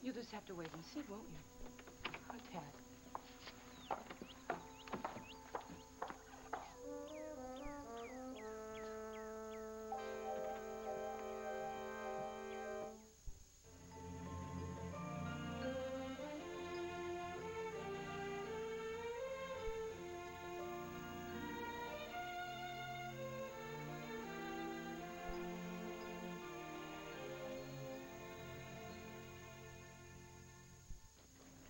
You'll just have to wait and see, won't you? Oh, Tad.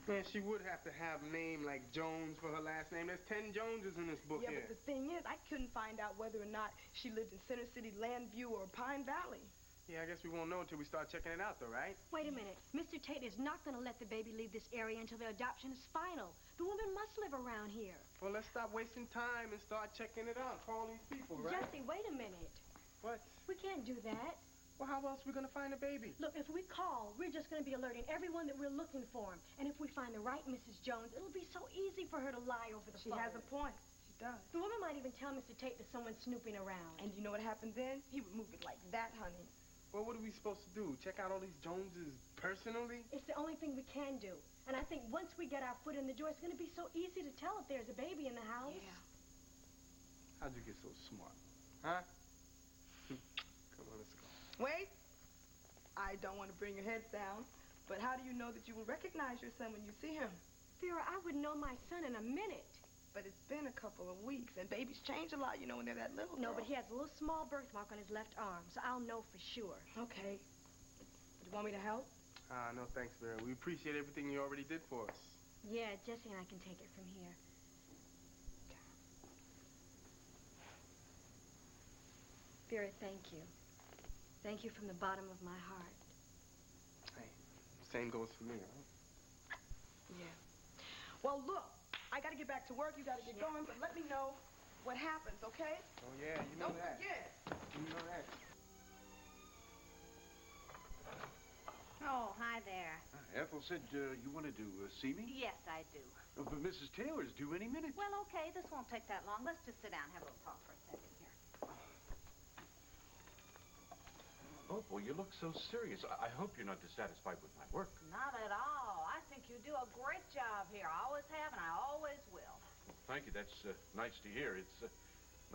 Man, she would have to have a name like Jones for her last name. There's 10 Joneses in this book here. Yeah, but the thing is, I couldn't find out whether or not she lived in Center City, Landview, or Pine Valley. Yeah, I guess we won't know until we start checking it out, though, right? Wait a minute. Mr. Tate is not going to let the baby leave this area until the adoption is final. The woman must live around here. Well, let's stop wasting time and start checking it out. Call these people, right? Jesse, wait a minute. What? We can't do that. Well, how else are we going to find a baby? Look, if we call, we're just going to be alerting everyone that we're looking for him. And if we find the right Mrs. Jones, it'll be so easy for her to lie over the phone. She has a point. She does. The woman might even tell Mr. Tate that someone's snooping around. And you know what happened then? He would move it like that, honey. Well, what are we supposed to do? Check out all these Joneses personally? It's the only thing we can do. And I think once we get our foot in the door, it's going to be so easy to tell if there's a baby in the house. Yeah. How'd you get so smart? Huh? Come on, let's go. Wait. I don't want to bring your heads down, but how do you know that you will recognize your son when you see him? Vera, I would know my son in a minute. But it's been a couple of weeks, and babies change a lot, you know, when they're that little. No, girl. but he has a little small birthmark on his left arm, so I'll know for sure. Okay. Do you want me to help? No thanks, Vera. We appreciate everything you already did for us. Yeah, Jesse and I can take it from here. Vera, thank you. Thank you from the bottom of my heart. Hey, same goes for me, right? Yeah. Well, look, I got to get back to work. You got to get going, but let me know what happens, okay? Oh, yeah, you know that. Don't forget. You know that. Oh, hi there. Ethel said you wanted to see me? Yes, I do. But Mrs. Taylor's due any minute. Well, okay, this won't take that long. Let's just sit down and have a little talk for a second here. Oh, boy, you look so serious. I hope you're not dissatisfied with my work. Not at all. I think you do a great job here. I always have, and I always will. Thank you. That's nice to hear. It's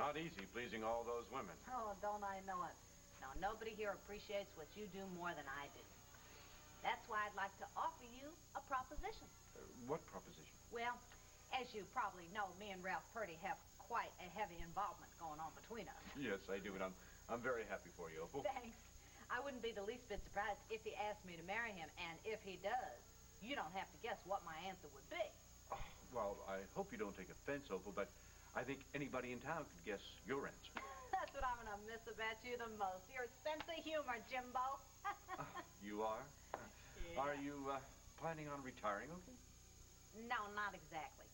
not easy pleasing all those women. Oh, don't I know it? No, nobody here appreciates what you do more than I do. That's why I'd like to offer you a proposition. What proposition? Well, as you probably know, me and Ralph Purdy have quite a heavy involvement going on between us. Yes, I do, and I'm very happy for you, Opal. Thanks. I wouldn't be the least bit surprised if he asked me to marry him, and if he does, you don't have to guess what my answer would be. Oh, well, I hope you don't take offense, Opal, but I think anybody in town could guess your answer. That's what I'm going to miss about you the most, your sense of humor, Jimbo. You are? Yeah. Are you planning on retiring, Opal? No, not exactly.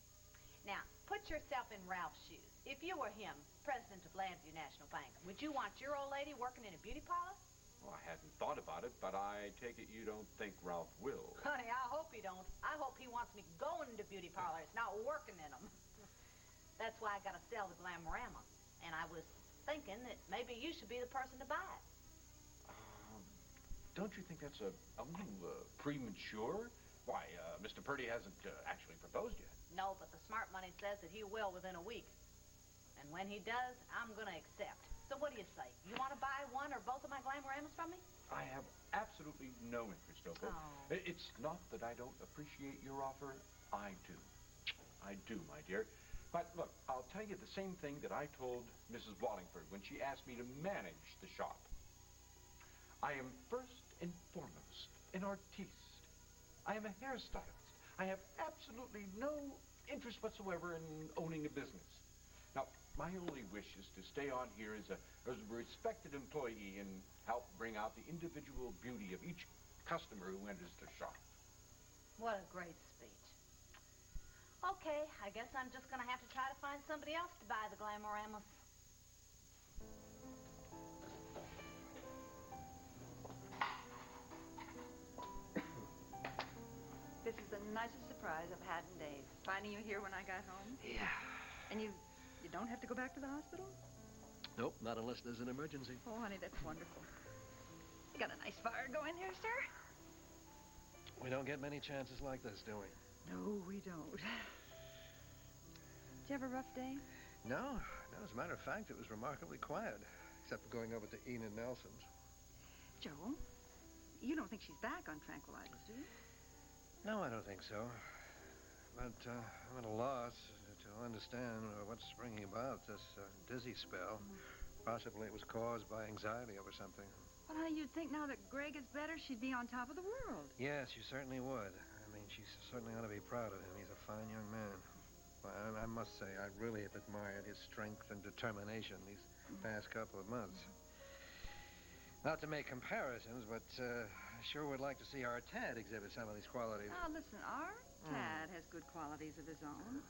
Now, put yourself in Ralph's shoes. If you were him, president of Landview National Bank, would you want your old lady working in a beauty parlor? Well, I hadn't thought about it, but I take it you don't think Ralph will. Honey, I hope he don't. I hope he wants me going to beauty parlors, not working in them. That's why I got to sell the Glamorama. And I was thinking that maybe you should be the person to buy it. Don't you think that's a little premature? Why, Mr. Purdy hasn't actually proposed yet. No, but the smart money says that he will within a week. And when he does, I'm going to accept. So what do you say? You want to buy one or both of my Glamoramas from me? I have absolutely no interest, Opal. Oh. It's not that I don't appreciate your offer. I do. I do, my dear. But look, I'll tell you the same thing that I told Mrs. Wallingford when she asked me to manage the shop. I am first and foremost an artiste. I am a hairstylist. I have absolutely no interest whatsoever in owning a business. Now, my only wish is to stay on here as a respected employee and help bring out the individual beauty of each customer who enters the shop. What a great speech. Okay, I guess I'm just going to have to try to find somebody else to buy the Glamoramas. This is the nicest surprise I've had in days. Finding you here when I got home. Yeah. And you don't have to go back to the hospital? Nope, not unless there's an emergency. Oh, honey, that's wonderful. You got a nice fire going here, sir? We don't get many chances like this, do we? No, we don't. Did you have a rough day? No. As a matter of fact, it was remarkably quiet, except for going over to Enid Nelson's. Joe, you don't think she's back on tranquilizers, do you? No, I don't think so. But I'm at a loss to understand what's bringing about this dizzy spell. Possibly it was caused by anxiety over something. Well, you'd think now that Greg is better, she'd be on top of the world. Yes, you certainly would. I mean, she certainly ought to be proud of him. He's a fine young man. Well, I must say, I really have admired his strength and determination these past couple of months. Not to make comparisons, but I sure would like to see our Tad exhibit some of these qualities. Now, listen, our Tad has good qualities of his own.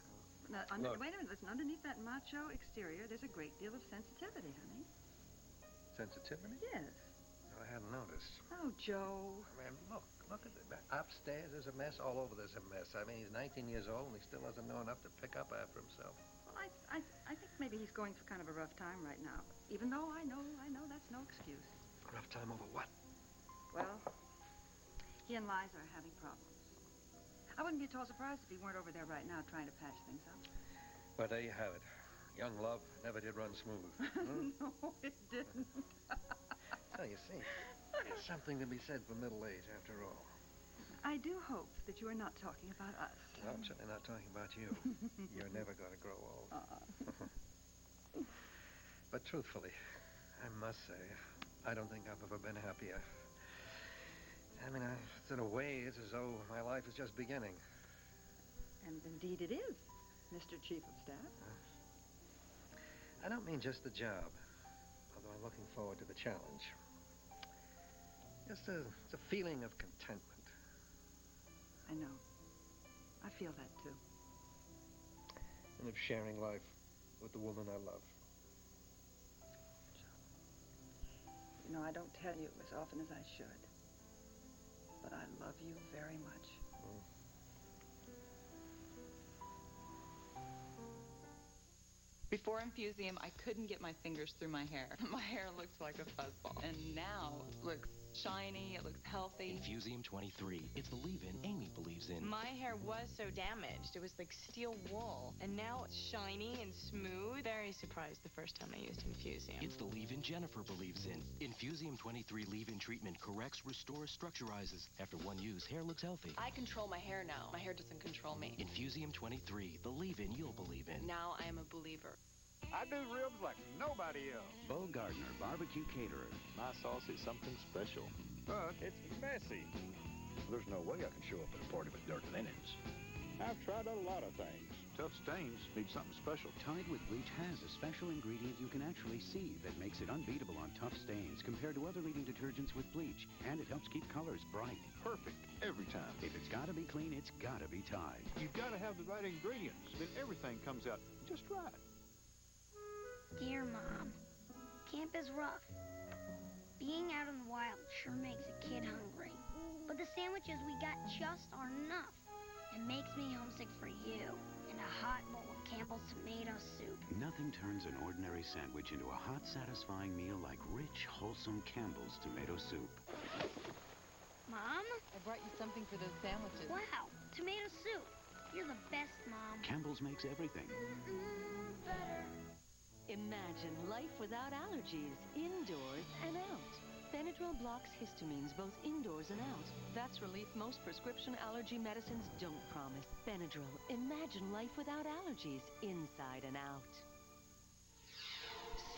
Now, wait a minute, listen, underneath that macho exterior, there's a great deal of sensitivity, honey. Sensitivity? Yes. I hadn't noticed. Oh, Joe. Man, look at it. Upstairs, there's a mess. All over, there's a mess. I mean, he's 19 years old, and he still doesn't know enough to pick up after himself. Well, I think maybe he's going through kind of a rough time right now. Even though I know that's no excuse. Rough time over what? Well, he and Liza are having problems. I wouldn't be at all surprised if he weren't over there right now trying to patch things up. Well, there you have it. Young love never did run smooth. No, it didn't. So you see, there's something to be said for middle age, after all. I do hope that you are not talking about us. Well, I'm certainly not talking about you. You're never going to grow old. But truthfully, I must say, I don't think I've ever been happier. I mean, in a way, it's as though my life is just beginning. And indeed it is, Mr. Chief of Staff. I don't mean just the job, although I'm looking forward to the challenge. Just it's a feeling of contentment. I know. I feel that, too. And of sharing life with the woman I love. You know, I don't tell you as often as I should, but I love you very much. Before Infusium, I couldn't get my fingers through my hair. My hair looks like a fuzzball. And now it looks shiny, it looks healthy. Infusium 23. It's the leave-in Amy believes in. My hair was so damaged. It was like steel wool. And now it's shiny and smooth. Very surprised the first time I used Infusium. It's the leave-in Jennifer believes in. Infusium 23 leave-in treatment corrects, restores, structurizes. After one use, hair looks healthy. I control my hair now. My hair doesn't control me. Infusium 23, the leave-in you'll believe in. Now I am a believer. I do ribs like nobody else. Bo Gardner, barbecue caterer. My sauce is something special, but it's messy. There's no way I can show up at a party with dirty linens. I've tried a lot of things. Tough stains need something special. Tide with Bleach has a special ingredient you can actually see that makes it unbeatable on tough stains compared to other leading detergents with bleach. And it helps keep colors bright. Perfect every time. If it's gotta be clean, it's gotta be Tide. You've got to have the right ingredients, then everything comes out just right. Dear Mom, camp is rough. Being out in the wild sure makes a kid hungry. But the sandwiches we got just aren't enough. It makes me homesick for you and a hot bowl of Campbell's tomato soup. Nothing turns an ordinary sandwich into a hot, satisfying meal like rich, wholesome Campbell's tomato soup. Mom? I brought you something for those sandwiches. Wow, tomato soup. You're the best, Mom. Campbell's makes everything better. Imagine life without allergies, indoors and out. Benadryl blocks histamines both indoors and out. That's relief most prescription allergy medicines don't promise. Benadryl, imagine life without allergies, inside and out.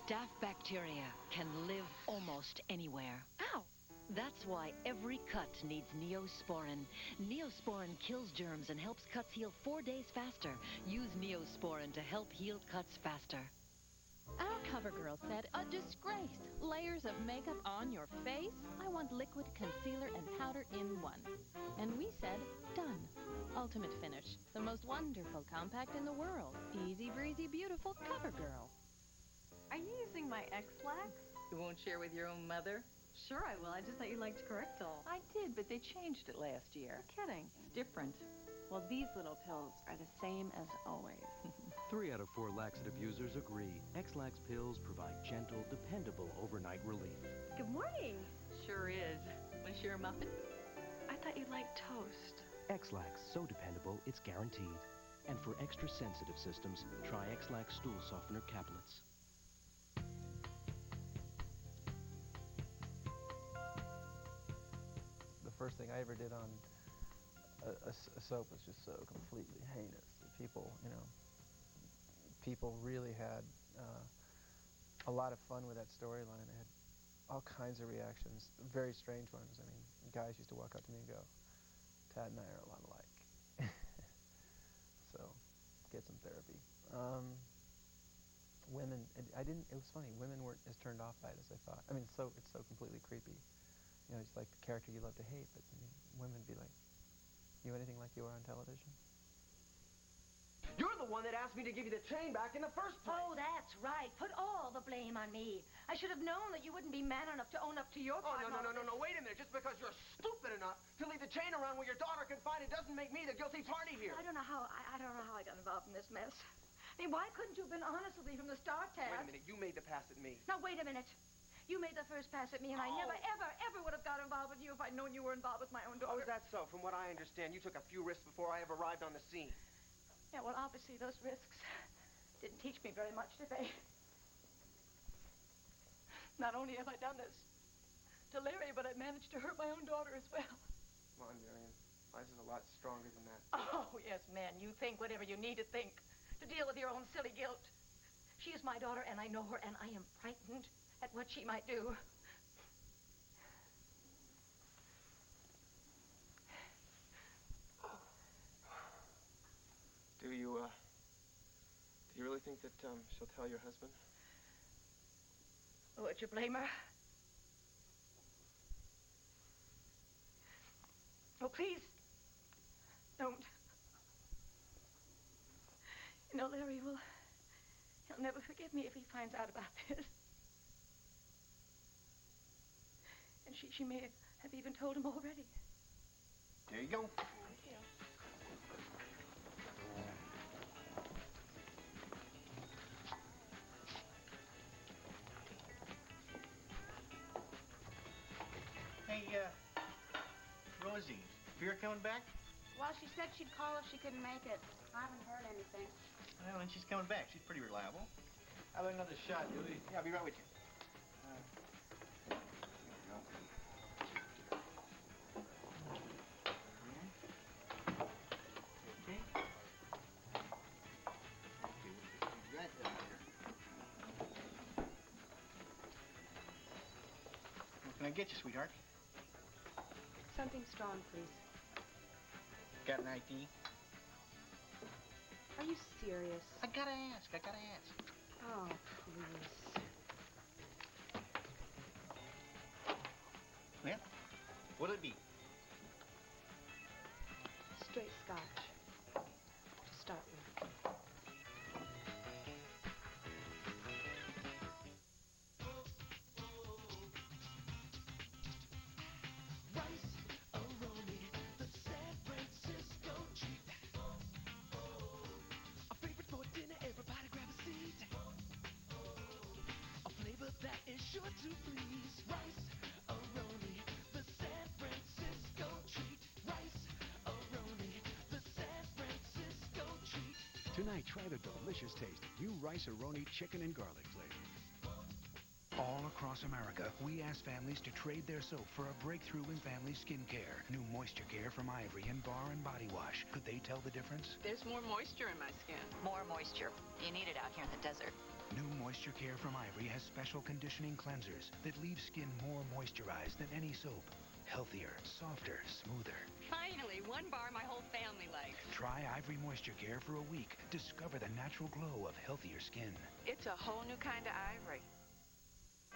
Staph bacteria can live almost anywhere. Ow! That's why every cut needs Neosporin. Neosporin kills germs and helps cuts heal 4 days faster. Use Neosporin to help heal cuts faster. Our CoverGirl said, a disgrace. Layers of makeup on your face? I want liquid concealer and powder in one. And we said, done. Ultimate Finish, the most wonderful compact in the world. Easy breezy, beautiful CoverGirl. Are you using my X-Lax? You won't share with your own mother? Sure I will. I just thought you liked Correctol. I did, but they changed it last year. You're kidding. It's different. Well, these little pills are the same as always. 3 out of 4 laxative users agree. X-Lax pills provide gentle, dependable overnight relief. Good morning. Sure is. Want to share a muffin? I thought you liked toast. X-Lax, so dependable, it's guaranteed. And for extra sensitive systems, try X-Lax Stool Softener Caplets. The first thing I ever did on a soap was just so completely heinous. People, people really had a lot of fun with that storyline. They had all kinds of reactions, very strange ones. I mean, guys used to walk up to me and go, "Tad and I are a lot alike." So, get some therapy. Women, it was funny, women weren't as turned off by it as I thought. I mean, it's so completely creepy. It's like the character you love to hate, but I mean, women would be like, "You anything like you are on television?" You're the one that asked me to give you the chain back in the first place. Oh, that's right. Put all the blame on me. I should have known that you wouldn't be man enough to own up to your part. No, wait a minute. Just because you're stupid enough to leave the chain around where your daughter can find it doesn't make me the guilty party here. I don't know how I got involved in this mess. I mean, why couldn't you have been honest with me from the start, Tad? Wait a minute. You made the pass at me. Now, wait a minute. You made the first pass at me, and I never, ever would have got involved with you if I'd known you were involved with my own daughter. Oh, is that so? From what I understand, you took a few risks before I ever arrived on the scene. Yeah, well, obviously those risks didn't teach me very much, did they? Not only have I done this to Larry, but I've managed to hurt my own daughter as well. Come on, Marion. Life is a lot stronger than that. Oh, yes, man. You think whatever you need to think to deal with your own silly guilt. She is my daughter, and I know her, and I am frightened at what she might do. Do you really think that she'll tell your husband? Would you blame her? Oh, please, don't. Larry he'll never forgive me if he finds out about this. And she may have even told him already. There you go. Yeah. Hey, Rosie, Vera coming back? Well, she said she'd call if she couldn't make it. I haven't heard anything. Well, then she's coming back. She's pretty reliable. How about another shot, Julie? Yeah, I'll be right with you. What can I get you, sweetheart? Something strong, please. Got an ID? Are you serious? I gotta ask. Oh, please. Well, what'll it be? Straight scotch. To start with. Sure to please. Rice-A-Roni, the San Francisco treat. Rice-A-Roni, the San Francisco treat. Tonight, try the delicious taste of new Rice-A-Roni chicken and garlic flavor. All across America, we ask families to trade their soap for a breakthrough in family skincare. New Moisture Care from Ivory and Bar and Body Wash. Could they tell the difference? There's more moisture in my skin. More moisture. You need it out here in the desert. New Moisture Care from Ivory has special conditioning cleansers that leave skin more moisturized than any soap. Healthier, softer, smoother. Finally, one bar my whole family likes. Try Ivory Moisture Care for a week. Discover the natural glow of healthier skin. It's a whole new kind of ivory.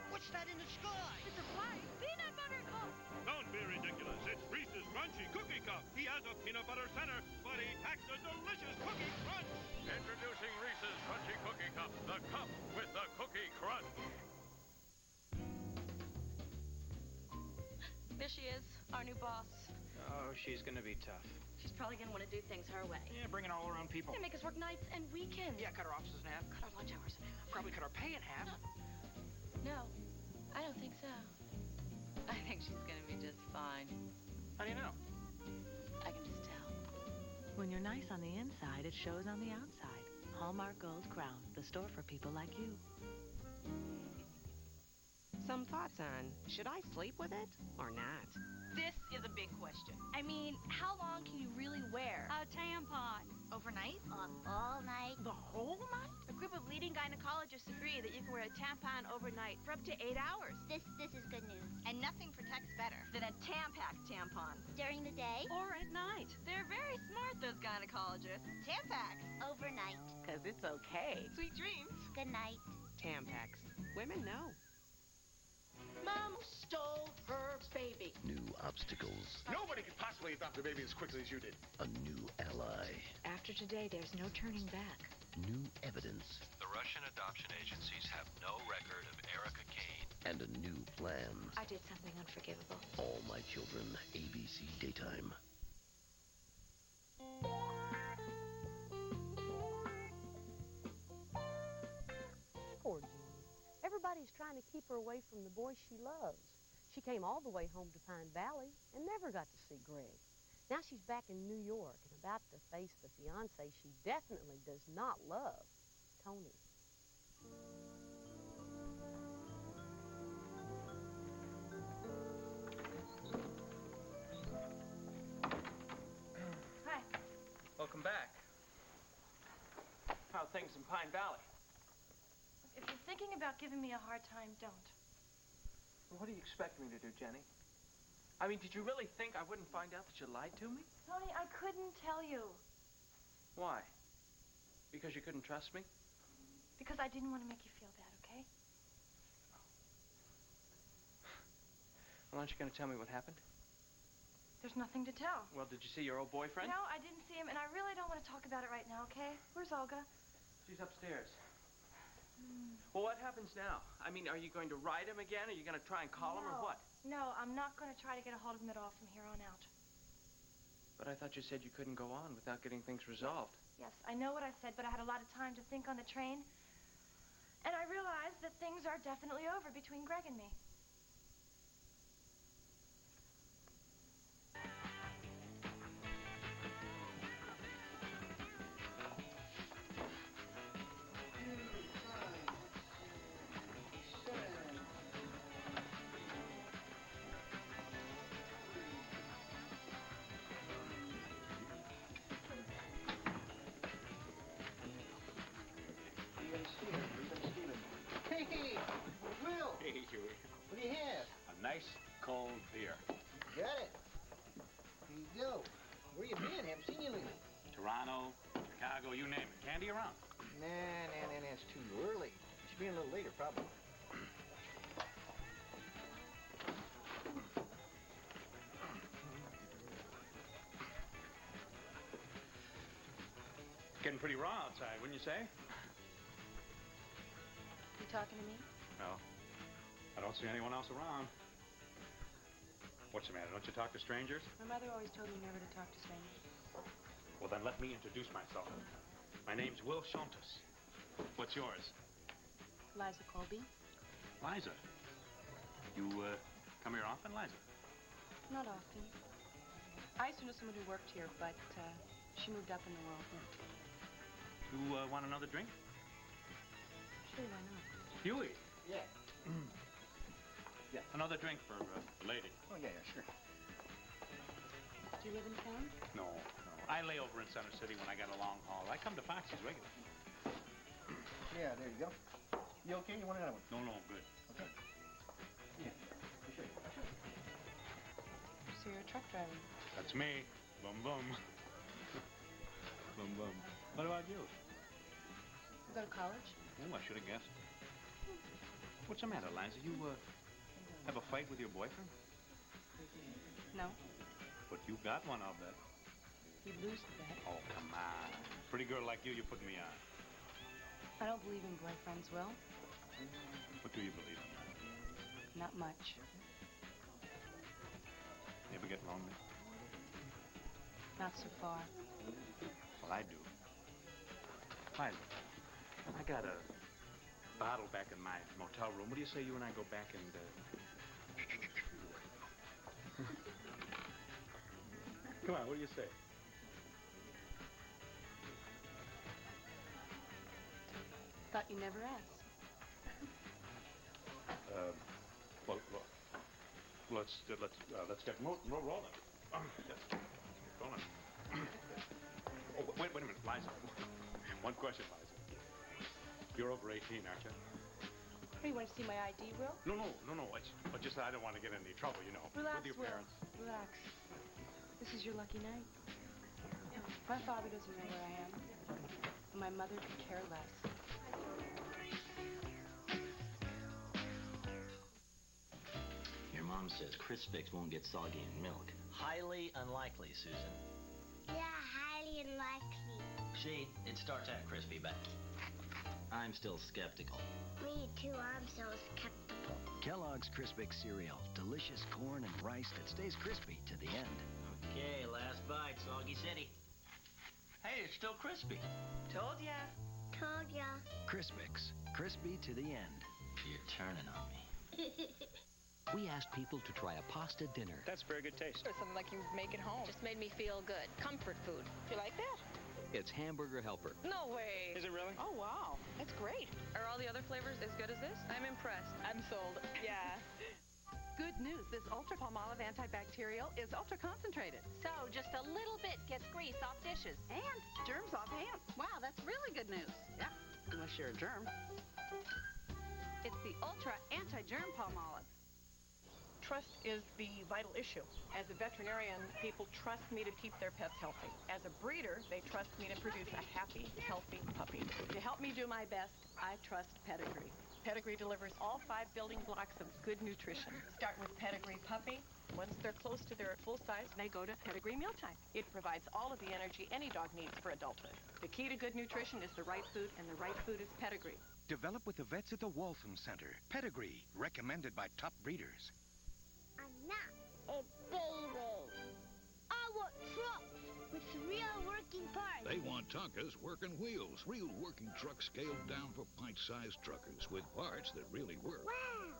What's that in the sky? It's a flying peanut butter cup. Don't be ridiculous. It's Reese's Crunchy Cookie Cup. He has a peanut butter center, but he packs a delicious cookie crunch. Introducing Reese's Crunchy Cookie Cup, the cup with the cookie crunch. There she is, our new boss. Oh, she's gonna be tough. She's probably gonna want to do things her way. Yeah, bringing all her own people. They make us work nights and weekends. Yeah, cut her offices in half. Cut our lunch hours in half. Probably cut her pay in half. No, I don't think so. I think she's gonna be just fine. How do you know? When you're nice on the inside, it shows on the outside. Hallmark Gold Crown, the store for people like you. Some thoughts on, should I sleep with it or not? This is a big question. I mean, how long can you really wear a tampon? Overnight? All night? The whole night? A group of leading gynecologists agree that you can wear a tampon overnight for up to 8 hours. This is good news. And nothing protects better than a Tampax tampon. During the day? Or at night. They're very smart, those gynecologists. Tampax. Overnight. Because it's okay. Sweet dreams. Good night. Tampax. Women know. Mom stole her baby. New obstacles. Nobody could possibly adopt a baby as quickly as you did. A new ally. After today, there's no turning back. New evidence. The Russian adoption agencies have no record of Erica Kane. And a new plan. I did something unforgivable. All My Children, ABC Daytime. Poor Jean. Everybody's trying to keep her away from the boy she loves. She came all the way home to Pine Valley and never got to see Greg. Now she's back in New York and about to face the fiancé she definitely does not love, Tony. Hi. Welcome back. How are things in Pine Valley? If you're thinking about giving me a hard time, don't. What do you expect me to do, Jenny? I mean, did you really think I wouldn't find out that you lied to me? Tony, I couldn't tell you. Why? Because you couldn't trust me? Because I didn't want to make you feel bad, okay? Well, aren't you going to tell me what happened? There's nothing to tell. Well, did you see your old boyfriend? No, I didn't see him, and I really don't want to talk about it right now, okay? Where's Olga? She's upstairs. Well, what happens now? I mean, are you going to ride him again? Are you going to try and call him or what? No, I'm not going to try to get a hold of him at all from here on out. But I thought you said you couldn't go on without getting things resolved. Yes, I know what I said, but I had a lot of time to think on the train. And I realized that things are definitely over between Greg and me. Hey, Will. Hey, Huey. What do you have? A nice cold beer. Got it. Here you go. Where you been? Haven't seen you lately. Toronto, Chicago, you name it. Candy around? Nah, it's too early. Should be in a little later, probably. Getting pretty raw outside, wouldn't you say? You talking to me? No. I don't see anyone else around. What's the matter? Don't you talk to strangers? My mother always told me never to talk to strangers. Well, then let me introduce myself. My name's Will Shontus. What's yours? Liza Colby? Liza. You, come here often, Liza? Not often. I used to know someone who worked here, but she moved up in the world. You, want another drink? Sure, why not? Huey. Yeah. Yeah. Another drink for the lady. Oh, yeah, sure. Do you live in town? No. I lay over in Center City when I got a long haul. I come to Foxy's regular. Yeah, there you go. You okay? You want another one? No, I'm good. Okay. Yeah, sure. So you're a truck driver? That's me. Bum, bum. Bum, bum. What about you? You go to college? Oh, I should have guessed. What's the matter, Liza? You, have a fight with your boyfriend? No. But you got one, I'll bet. You'd lose the bet. Oh, come on. Pretty girl like you put me on. I don't believe in boyfriends, Will. What do you believe in? Not much. You ever get lonely? Not so far. Well, I do. Liza, I got a bottle back in my motel room. What do you say you and I go back and, Come on, what do you say? thought you never asked. Well, let's get rolling. Yes. Rolling. Oh, wait a minute, Liza. One question, Liza. You're over 18, aren't you? Oh, you want to see my ID, Will? No. It's just that I don't want to get in any trouble, you know, Relax, with your Will. parents. Relax. This is your lucky night. My father doesn't know where I am. And my mother could care less. Your mom says Crispix won't get soggy in milk. Highly unlikely, Susan. Yeah, highly unlikely. See, it starts out crispy, but I'm still skeptical. Me too, I'm so skeptical. Kellogg's Crispix cereal. Delicious corn and rice that stays crispy to the end. Okay, last bite, Soggy City. Hey, it's still crispy. Told ya. Told ya. Crispix. Crispy to the end. You're turning on me. We asked people to try a pasta dinner. That's very good taste. Or something like you make at home. Just made me feel good. Comfort food. You like that? It's Hamburger Helper. No way. Is it really? Oh, wow. That's great. Are all the other flavors as good as this? I'm impressed. I'm sold. Yeah. Good news, this Ultra Palmolive antibacterial is ultra concentrated. So, just a little bit gets grease off dishes. And germs off hands. Wow, that's really good news. Yeah, unless you're a germ. It's the Ultra Anti-Germ Palmolive. Trust is the vital issue. As a veterinarian, people trust me to keep their pets healthy. As a breeder, they trust me to produce a happy, healthy puppy. To help me do my best, I trust Pedigree. Pedigree delivers all 5 building blocks of good nutrition. Start with Pedigree Puppy. Once they're close to their full size, they go to Pedigree Mealtime. It provides all of the energy any dog needs for adulthood. The key to good nutrition is the right food, and the right food is Pedigree. Developed with the vets at the Waltham Center. Pedigree, recommended by top breeders. I'm not a baby. I want trucks with real working parts. They want Tonka's working wheels. Real working trucks scaled down for pint-sized truckers with parts that really work. Wow.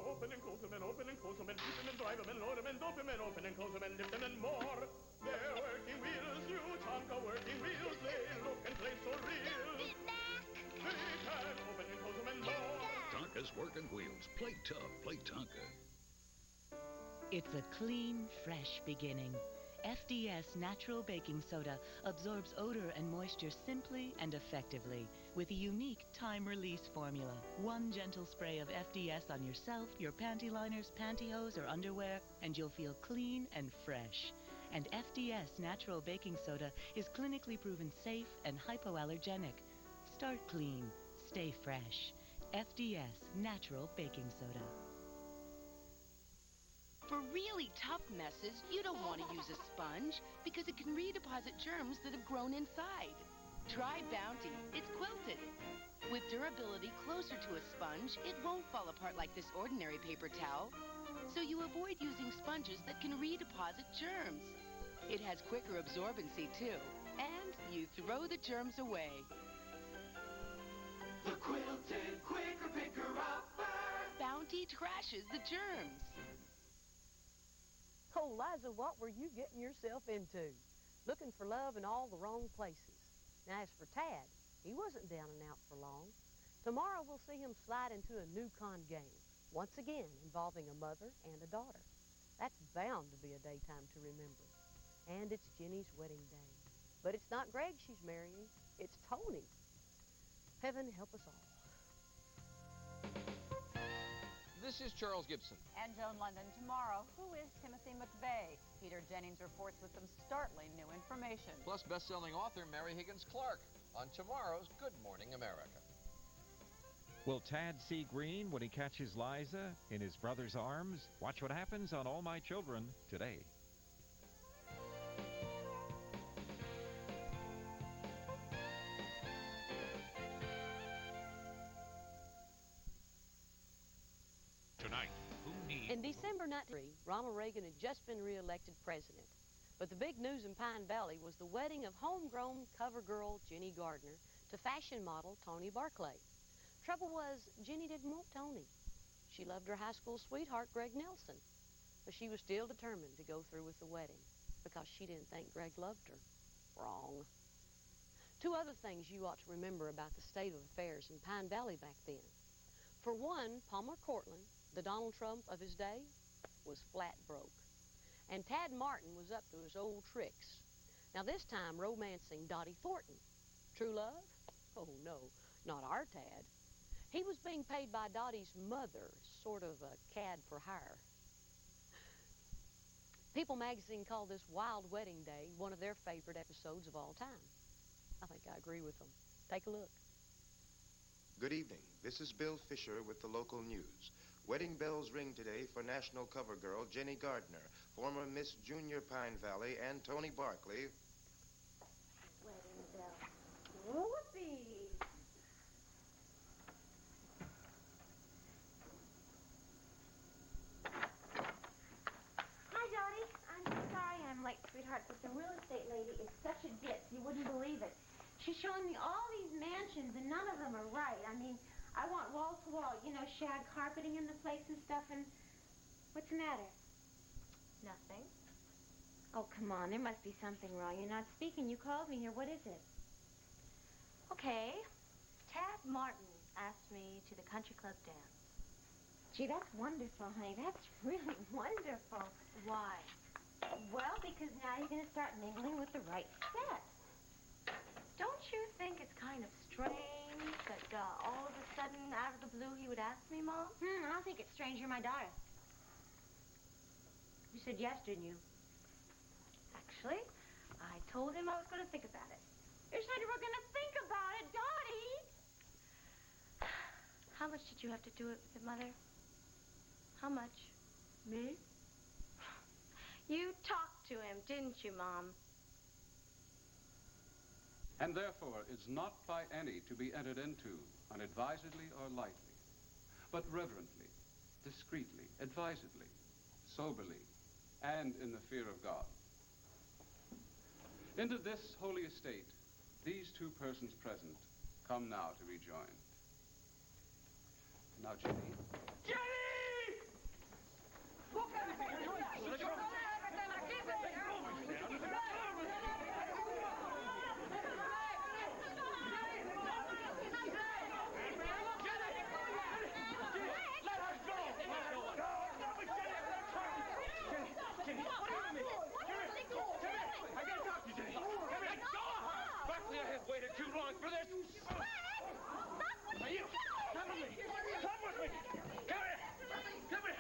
Open and close them and open and close them and keep them and drive them and load them and dump them and open and close them and lift them and more. They're working wheels, new Tonka working wheels. They look and play so real. They can open and close them and more. Tonka's working wheels. Play tough. Play Tonka. It's a clean, fresh beginning. FDS Natural Baking Soda absorbs odor and moisture simply and effectively with a unique time-release formula. One gentle spray of FDS on yourself, your panty liners, pantyhose, or underwear, and you'll feel clean and fresh. And FDS Natural Baking Soda is clinically proven safe and hypoallergenic. Start clean. Stay fresh. FDS Natural Baking Soda. For really tough messes, you don't want to use a sponge because it can redeposit germs that have grown inside. Try Bounty. It's quilted. With durability closer to a sponge, it won't fall apart like this ordinary paper towel. So you avoid using sponges that can redeposit germs. It has quicker absorbency, too. And you throw the germs away. The quilted quicker picker upper. Bounty trashes the germs. Oh, Liza, what were you getting yourself into? Looking for love in all the wrong places. Now, as for Tad, he wasn't down and out for long. Tomorrow we'll see him slide into a new con game, once again involving a mother and a daughter. That's bound to be a daytime to remember. And it's Jenny's wedding day. But it's not Greg she's marrying, it's Tony. Heaven help us all. This is Charles Gibson. And Joan London. Tomorrow, who is Timothy McVeigh? Peter Jennings reports with some startling new information. Plus best-selling author Mary Higgins Clark on tomorrow's Good Morning America. Will Tad see green when he catches Liza in his brother's arms? Watch what happens on All My Children today. Tonight, who needs... In December 1993, Ronald Reagan had just been reelected president. But the big news in Pine Valley was the wedding of homegrown cover girl Jenny Gardner to fashion model Tony Barclay. Trouble was, Jenny didn't want Tony. She loved her high school sweetheart, Greg Nelson. But she was still determined to go through with the wedding because she didn't think Greg loved her. Wrong. Two other things you ought to remember about the state of affairs in Pine Valley back then. For one, Palmer Cortland, the Donald Trump of his day, was flat broke. And Tad Martin was up to his old tricks. Now this time romancing Dottie Thornton. True love? Oh no, not our Tad. He was being paid by Dottie's mother, sort of a cad for hire. People magazine called this Wild Wedding Day one of their favorite episodes of all time. I think I agree with them. Take a look. Good evening. This is Bill Fisher with the local news. Wedding bells ring today for national cover girl Jenny Gardner, former Miss Junior Pine Valley, and Tony Barkley. Wedding bell. Whoopee! Hi, Dottie. I'm sorry I'm late, sweetheart, but the real estate lady is such a ditz, you wouldn't believe it. She's showing me all these mansions, and none of them are right. I mean, I want wall-to-wall, you know, shag carpeting in the place and stuff, and what's the matter? Nothing. Oh, come on, there must be something wrong. You're not speaking. You called me here. What is it? Okay. Tad Martin asked me to the country club dance. Gee, that's wonderful, honey. That's really wonderful. Why? Well, because now you're going to start mingling with the right set. Don't you think it's kind of strange that all of a sudden, out of the blue, he would ask me, Mom? I don't think it's strange. You're my daughter. You said yes, didn't you? Actually, I told him I was going to think about it. You said you were going to think about it, Dottie! How much did you have to do it with it, Mother? How much? Me? You talked to him, didn't you, Mom? And therefore is not by any to be entered into unadvisedly or lightly, but reverently, discreetly, advisedly, soberly, and in the fear of God. Into this holy estate, these two persons present come now to be joined. Now, Jenny. Jenny! Too long for this. Are you? Come with me. Come with me. Come here. Come here.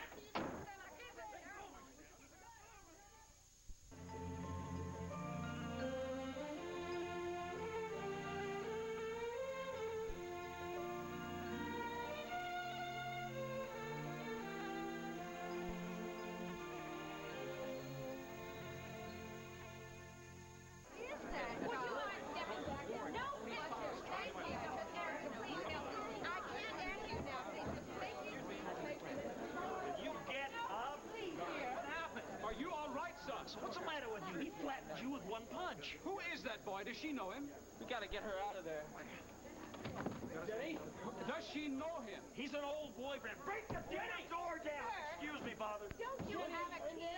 What's the matter with you? He flattened you with one punch. Who is that boy? Does she know him? We gotta get her out of there. Jenny? Does she know him? He's an old boyfriend. Break the door down! Excuse me, Father. Don't you have a key?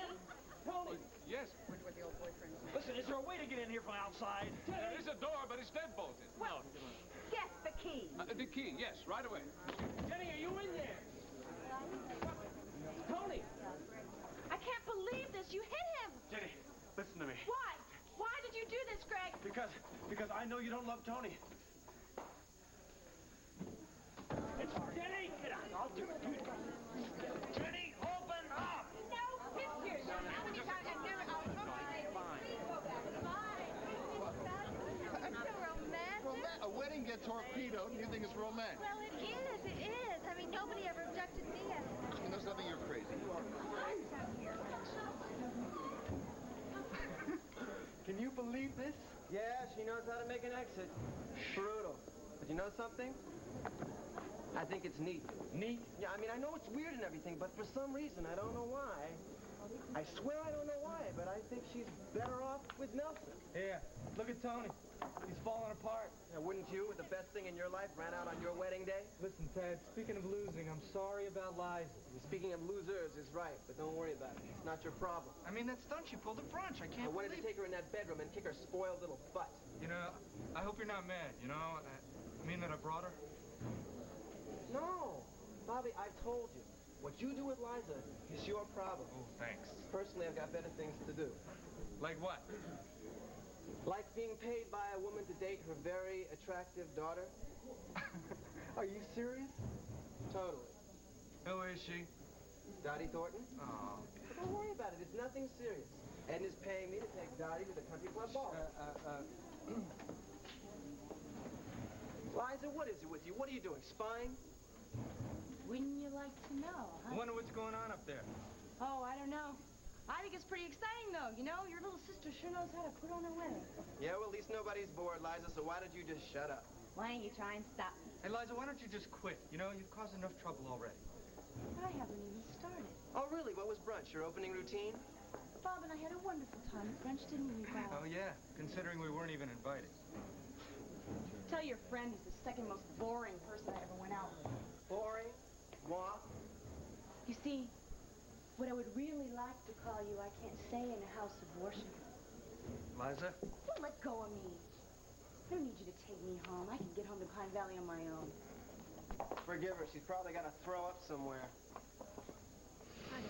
Tony! Yes. Wonder what the old boyfriend is. Listen, is there a way to get in here from outside? There is a door, but it's deadbolted. Well, get the key. The key, yes, right away. Jenny, are you in there? Tony! I can't believe this. You hit him. Jenny, listen to me. Why? Why did you do this, Greg? Because I know you don't love Tony. It's Jenny! Get out. I'll do it. Jenny, open up! No, pictures. How many times I've never... I'm so romantic. A wedding get torpedoed and you think it's romantic? Well, it is. It is. I mean, nobody ever abducted me yet. I mean, there's nothing you're crazy. You are Can you believe this? Yeah, she knows how to make an exit. Brutal. But you know something? I think it's neat. Neat? Yeah, I mean, I know it's weird and everything, but for some reason, I don't know why. I swear I don't know why, but I think she's better off with Nelson. Here, look at Tony. He's falling apart. Now, wouldn't you, with the best thing in your life, ran out on your wedding day? Listen, Ted, speaking of losing, I'm sorry about Liza. Speaking of losers is right, but don't worry about it. It's not your problem. I mean, that stunt she pulled a brunch. I can't I wanted to take her in that bedroom and kick her spoiled little butt. You know, I hope you're not mad, you know? I mean that I brought her? No. Bobby, I told you. What you do with Liza is your problem. Oh, thanks. Personally, I've got better things to do. Like what? Like being paid by a woman to date her very attractive daughter. Are you serious? Totally. Who is she? Dottie Thornton. Oh. But don't worry about it. It's nothing serious. Edna's paying me to take Dottie to the country club ball. Liza, what is it with you? What are you doing, spying? Wouldn't you like to know, I wonder what's going on up there. Oh, I don't know. I think it's pretty exciting, though. You know, your little sister sure knows how to put on a wedding. Yeah, well, at least nobody's bored, Liza, so why don't you just shut up? Why don't you try and stop me? Hey, Liza, why don't you just quit? You know, you've caused enough trouble already. But I haven't even started. Oh, really? What was brunch? Your opening routine? Bob and I had a wonderful time at brunch, didn't we, Bob? Oh, yeah, considering we weren't even invited. Tell your friend he's the second most boring person I ever went out with. Boring? Moi? You see, what I would really like to call you, I can't say in a house of worship. Liza? Don't let go of me. I don't need you to take me home. I can get home to Pine Valley on my own. Forgive her. She's probably got to throw up somewhere.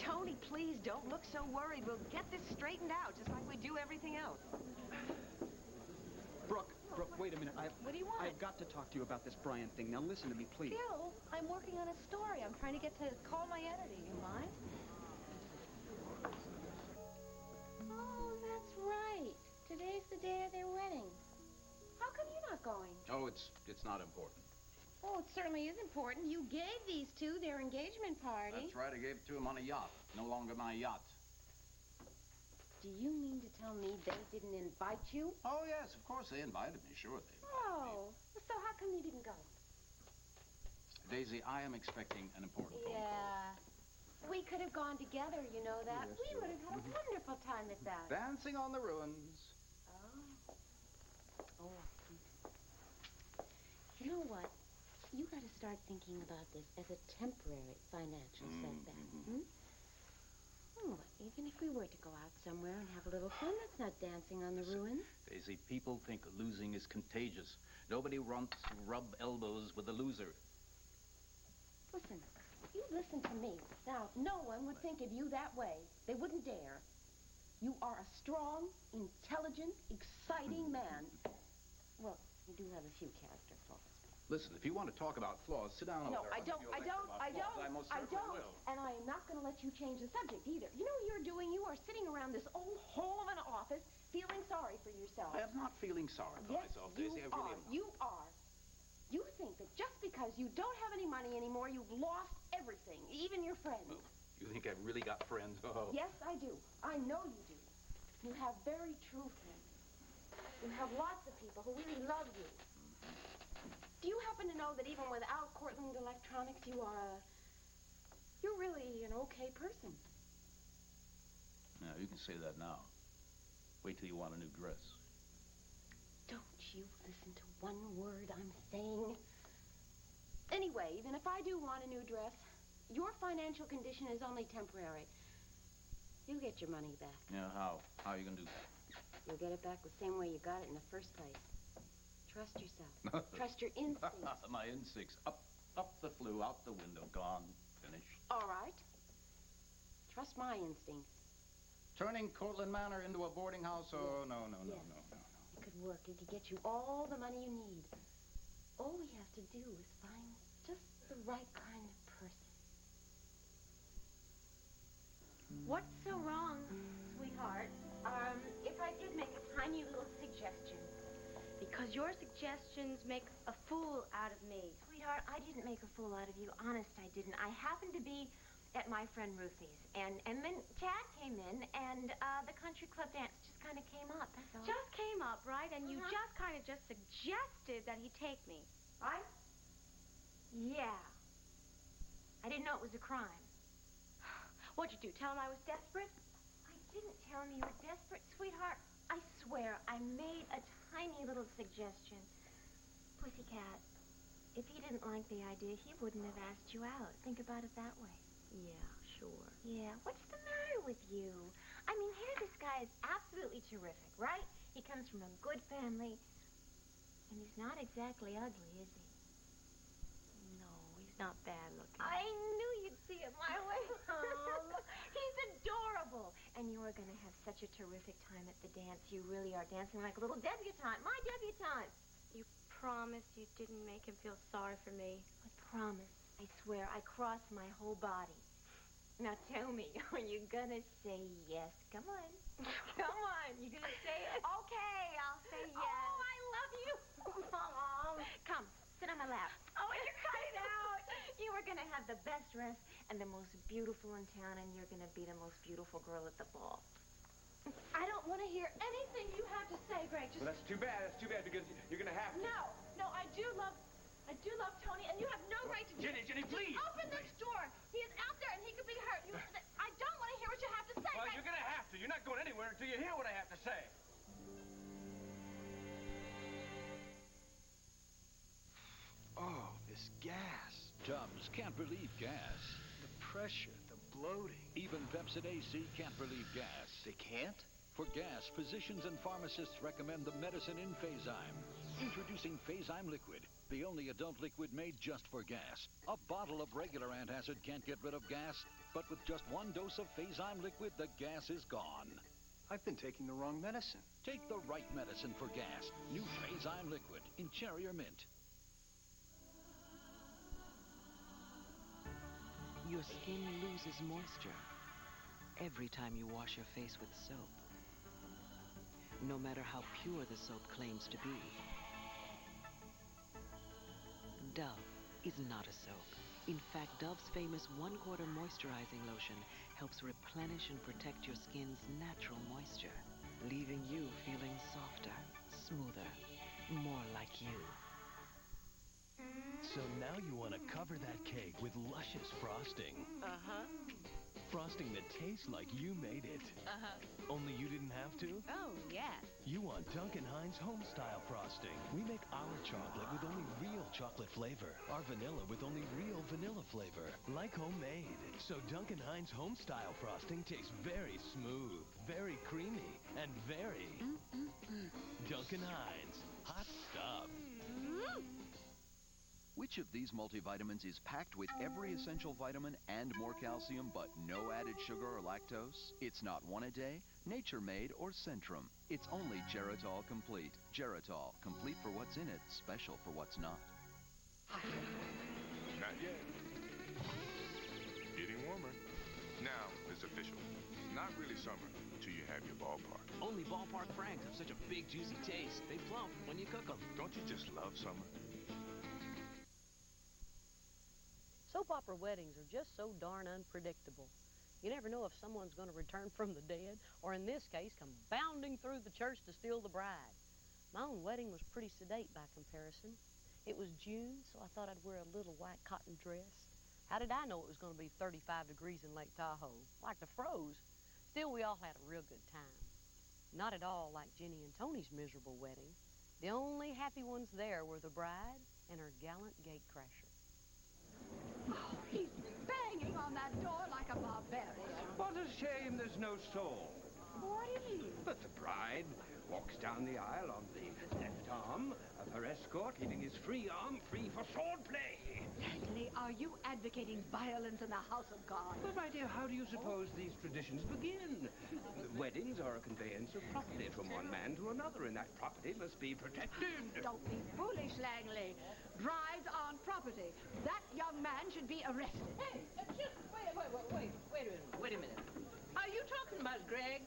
Tony, please, don't look so worried. We'll get this straightened out, just like we do everything else. Brooke, wait a minute. What do you want? I've got to talk to you about this Brian thing. Now listen to me, please. Phil, I'm working on a story. I'm trying to get to call my editor. You mind? Oh, that's right. Today's the day of their wedding. How come you're not going? Oh, it's not important. Oh, it certainly is important. You gave these two their engagement party. That's right, I gave it to him on a yacht. No longer my yacht. Do you mean to tell me they didn't invite you? Oh, yes, of course they invited me, sure they did. Oh, so how come you didn't go? Daisy, I am expecting an important phone call. Yeah. We could have gone together, you know that. Yes, we sure. would have had a wonderful time at that. Dancing on the ruins. Oh. You know what? You got to start thinking about this as a temporary financial setback. Oh, even if we were to go out somewhere and have a little fun, that's not dancing on the ruins. Daisy, people think losing is contagious. Nobody wants to rub elbows with a loser. Listen, you listen to me. Now, no one would think of you that way. They wouldn't dare. You are a strong, intelligent, exciting man. Well, you do have a few character flaws. Listen, if you want to talk about flaws, sit down No, over there. I don't. I most certainly will. And I am not going to let you change the subject either. You know what you're doing? You are sitting around this old hole of an office feeling sorry for yourself. I am not feeling sorry for myself, Daisy. I really am. You are. You think that just because you don't have any money anymore, you've lost everything, even your friends. Oh, you think I've really got friends? Oh. Yes, I do. I know you do. You have very true friends. You have lots of people who really love you. Do you happen to know that even without Cortland Electronics, you're really an okay person? Now, you can say that now. Wait till you want a new dress. Don't you listen to one word I'm saying. Anyway, even if I do want a new dress, your financial condition is only temporary. You'll get your money back. Yeah, how? How are you going to do that? You'll get it back the same way you got it in the first place. Trust yourself. Trust your instincts. My instincts. Up the flue, out the window, gone, finished. All right. Trust my instincts. Turning Cortland Manor into a boarding house? Oh, no. It could work. It could get you all the money you need. All we have to do is find just the right kind of person. What's so wrong, sweetheart? If I did make a tiny little suggestion. Because your suggestions make a fool out of me. Sweetheart, I didn't make a fool out of you. Honest, I didn't. I happened to be at my friend Ruthie's, and then Chad came in, and the country club dance just kind of came up, that's all. Just came up, right? And you just kind of just suggested that he take me, right? Yeah. I didn't know it was a crime. What'd you do? Tell him I was desperate? I didn't tell him you were desperate, sweetheart. I swear, I made a tiny little suggestion. Pussycat, if he didn't like the idea, he wouldn't have asked you out. Think about it that way. Yeah, sure. Yeah, what's the matter with you? I mean, here this guy is absolutely terrific, right? He comes from a good family, and he's not exactly ugly, is he? No, he's not bad looking. I knew you'd see it my way. He's adorable. And you are going to have such a terrific time at the dance. You really are dancing like a little debutante, my debutante. You promised you didn't make him feel sorry for me. I promise. I swear, I cross my whole body. Now tell me, are you going to say yes? Come on. Come on. You going to say it? Okay, I'll say yes. Oh, I love you. Mom. Come, sit on my lap. Oh, you cut it out. You are going to have the best dress and the most beautiful in town, and you're going to be the most beautiful girl at the ball. I don't want to hear anything you have to say, Greg. Just... Well, that's too bad. That's too bad because you're going to have to. No, I do love Tony, and you have no right to... Jenny, please! Open this door. He is out there, and he could be hurt. I don't want to hear what you have to say. Well, you're going to have to. You're not going anywhere until you hear what I have to say. Oh, this gas. Tubs can't relieve gas. The pressure, the bloating. Even Pepsid AC can't relieve gas. They can't? For gas, physicians and pharmacists recommend the medicine in Phazyme. Introducing Phazyme Liquid, the only adult liquid made just for gas. A bottle of regular antacid can't get rid of gas, but with just one dose of Phazyme Liquid, the gas is gone. I've been taking the wrong medicine. Take the right medicine for gas. New Phazyme Liquid in cherry or mint. Your skin loses moisture every time you wash your face with soap. No matter how pure the soap claims to be. Dove is not a soap. In fact, Dove's famous 1/4 moisturizing lotion helps replenish and protect your skin's natural moisture, leaving you feeling softer, smoother, more like you. So now you want to cover that cake with luscious frosting. Uh-huh. Frosting that tastes like you made it. Uh-huh. Only you didn't have to? Oh, yeah. You want Duncan Hines Homestyle Frosting. We make our chocolate with only real chocolate flavor. Our vanilla with only real vanilla flavor. Like homemade. So Duncan Hines Homestyle Frosting tastes very smooth, very creamy, and very... Duncan Hines. Hot stuff. Which of these multivitamins is packed with every essential vitamin and more calcium, but no added sugar or lactose? It's not One A Day, Nature Made, or Centrum. It's only Geritol Complete. Geritol, complete for what's in it, special for what's not. Not yet. Getting warmer. Now it's official. Not really summer until you have your ballpark. Only ballpark Franks have such a big, juicy taste. They plump when you cook them. Don't you just love summer? Soap opera weddings are just so darn unpredictable. You never know if someone's going to return from the dead, or in this case, come bounding through the church to steal the bride. My own wedding was pretty sedate by comparison. It was June, so I thought I'd wear a little white cotton dress. How did I know it was going to be 35 degrees in Lake Tahoe? Like the froze. Still, we all had a real good time. Not at all like Jenny and Tony's miserable wedding. The only happy ones there were the bride and her gallant gatecrasher. Oh, he's banging on that door like a barbarian. What a shame there's no soul. What do you mean? But the bride walks down the aisle on the left arm of her escort, leaving his free arm free for swordplay. Langley, are you advocating violence in the house of God? Well, my dear, how do you suppose these traditions begin? Weddings are a conveyance of property from one man to another, and that property must be protected. Don't be foolish, Langley. Brides aren't property. That young man should be arrested. Hey, just wait a minute. Are you talking about Greg?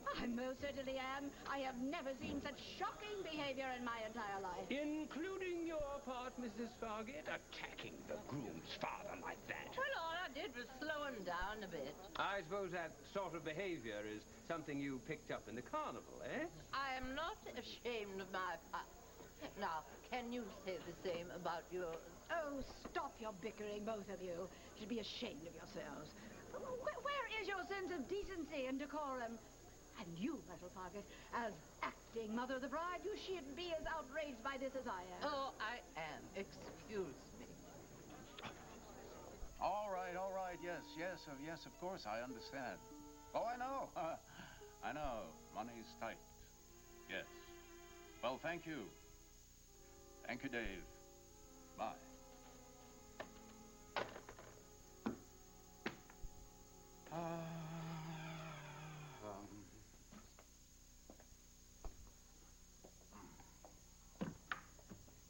I most certainly am. I have never seen such shocking behavior in my entire life. Including your part, Mrs. Fargate, attacking the groom's father like that. Well, all I did was slow him down a bit. I suppose that sort of behavior is something you picked up in the carnival, eh? I am not ashamed of my past. Now, can you say the same about yours? Oh, stop your bickering, both of you. You should be ashamed of yourselves. Where is your sense of decency and decorum? And you, Myrtle Pocket, as acting mother of the bride, you shouldn't be as outraged by this as I am. Oh, I am. Excuse me. All right, yes, of course, I understand. Oh, I know. I know. Money's tight. Yes. Well, thank you. Thank you, Dave. Bye.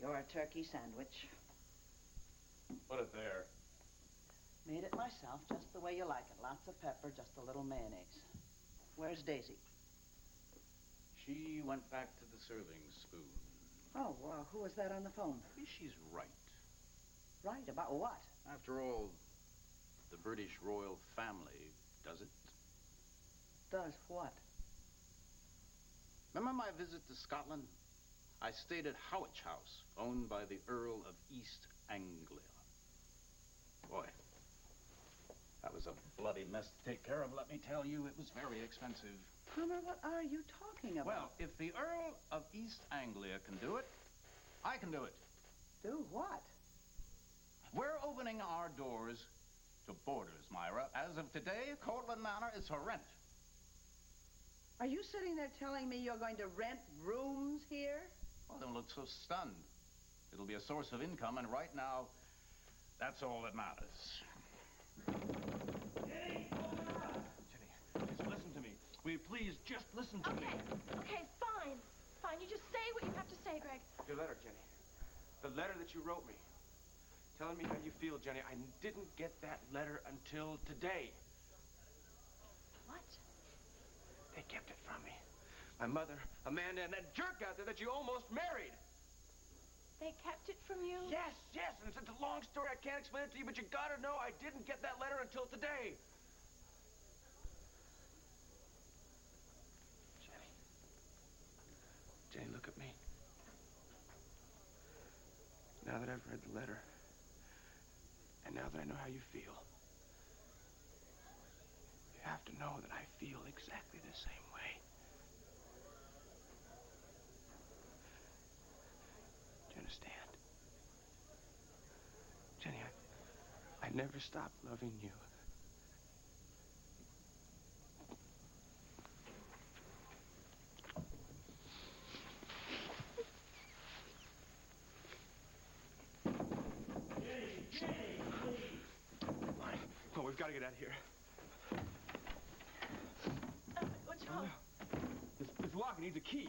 Your turkey sandwich. Put it there. Made it myself, just the way you like it. Lots of pepper, just a little mayonnaise. Where's Daisy? She went back to the serving spoon. Oh, well, who was that on the phone? Maybe she's right. Right, about what? After all, the British royal family does it. Does what? Remember my visit to Scotland? I stayed at Howich House, owned by the Earl of East Anglia. Boy, that was a bloody mess to take care of, let me tell you. It was very expensive. Homer, what are you talking about? Well, if the Earl of East Anglia can do it, I can do it. Do what? We're opening our doors to boarders, Myra. As of today, Cortlandt Manor is for rent. Are you sitting there telling me you're going to rent rooms here? Well, don't look so stunned. It'll be a source of income, and right now, that's all that matters. Jenny, just listen to me. Will you please just listen to me? Okay, fine. Fine, you just say what you have to say, Greg. Your letter, Jenny. The letter that you wrote me. Telling me how you feel, Jenny. I didn't get that letter until today. What? They kept it from me. My mother, Amanda, and that jerk out there that you almost married. They kept it from you? Yes. And it's a long story. I can't explain it to you, but you gotta know I didn't get that letter until today. Jenny, look at me. Now that I've read the letter, and now that I know how you feel, you have to know that I feel exactly the same way. Do you understand? Jenny, I never stopped loving you. Come on, we've got to get out of here. What's wrong? This lock needs a key.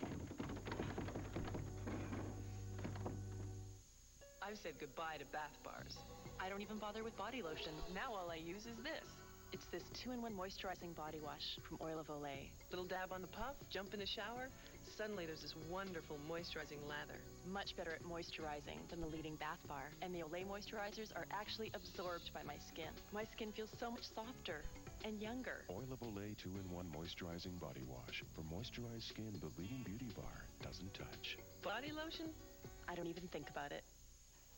I've said goodbye to bath bars. I don't even bother with body lotion. Now all I use is this. It's this 2-in-1 moisturizing body wash from Oil of Olay. Little dab on the puff, jump in the shower. Suddenly there's this wonderful moisturizing lather. Much better at moisturizing than the leading bath bar. And the Olay moisturizers are actually absorbed by my skin. My skin feels so much softer and younger. Oil of Olay 2-in-1 moisturizing body wash. For moisturized skin the leading beauty bar doesn't touch. Body lotion? I don't even think about it.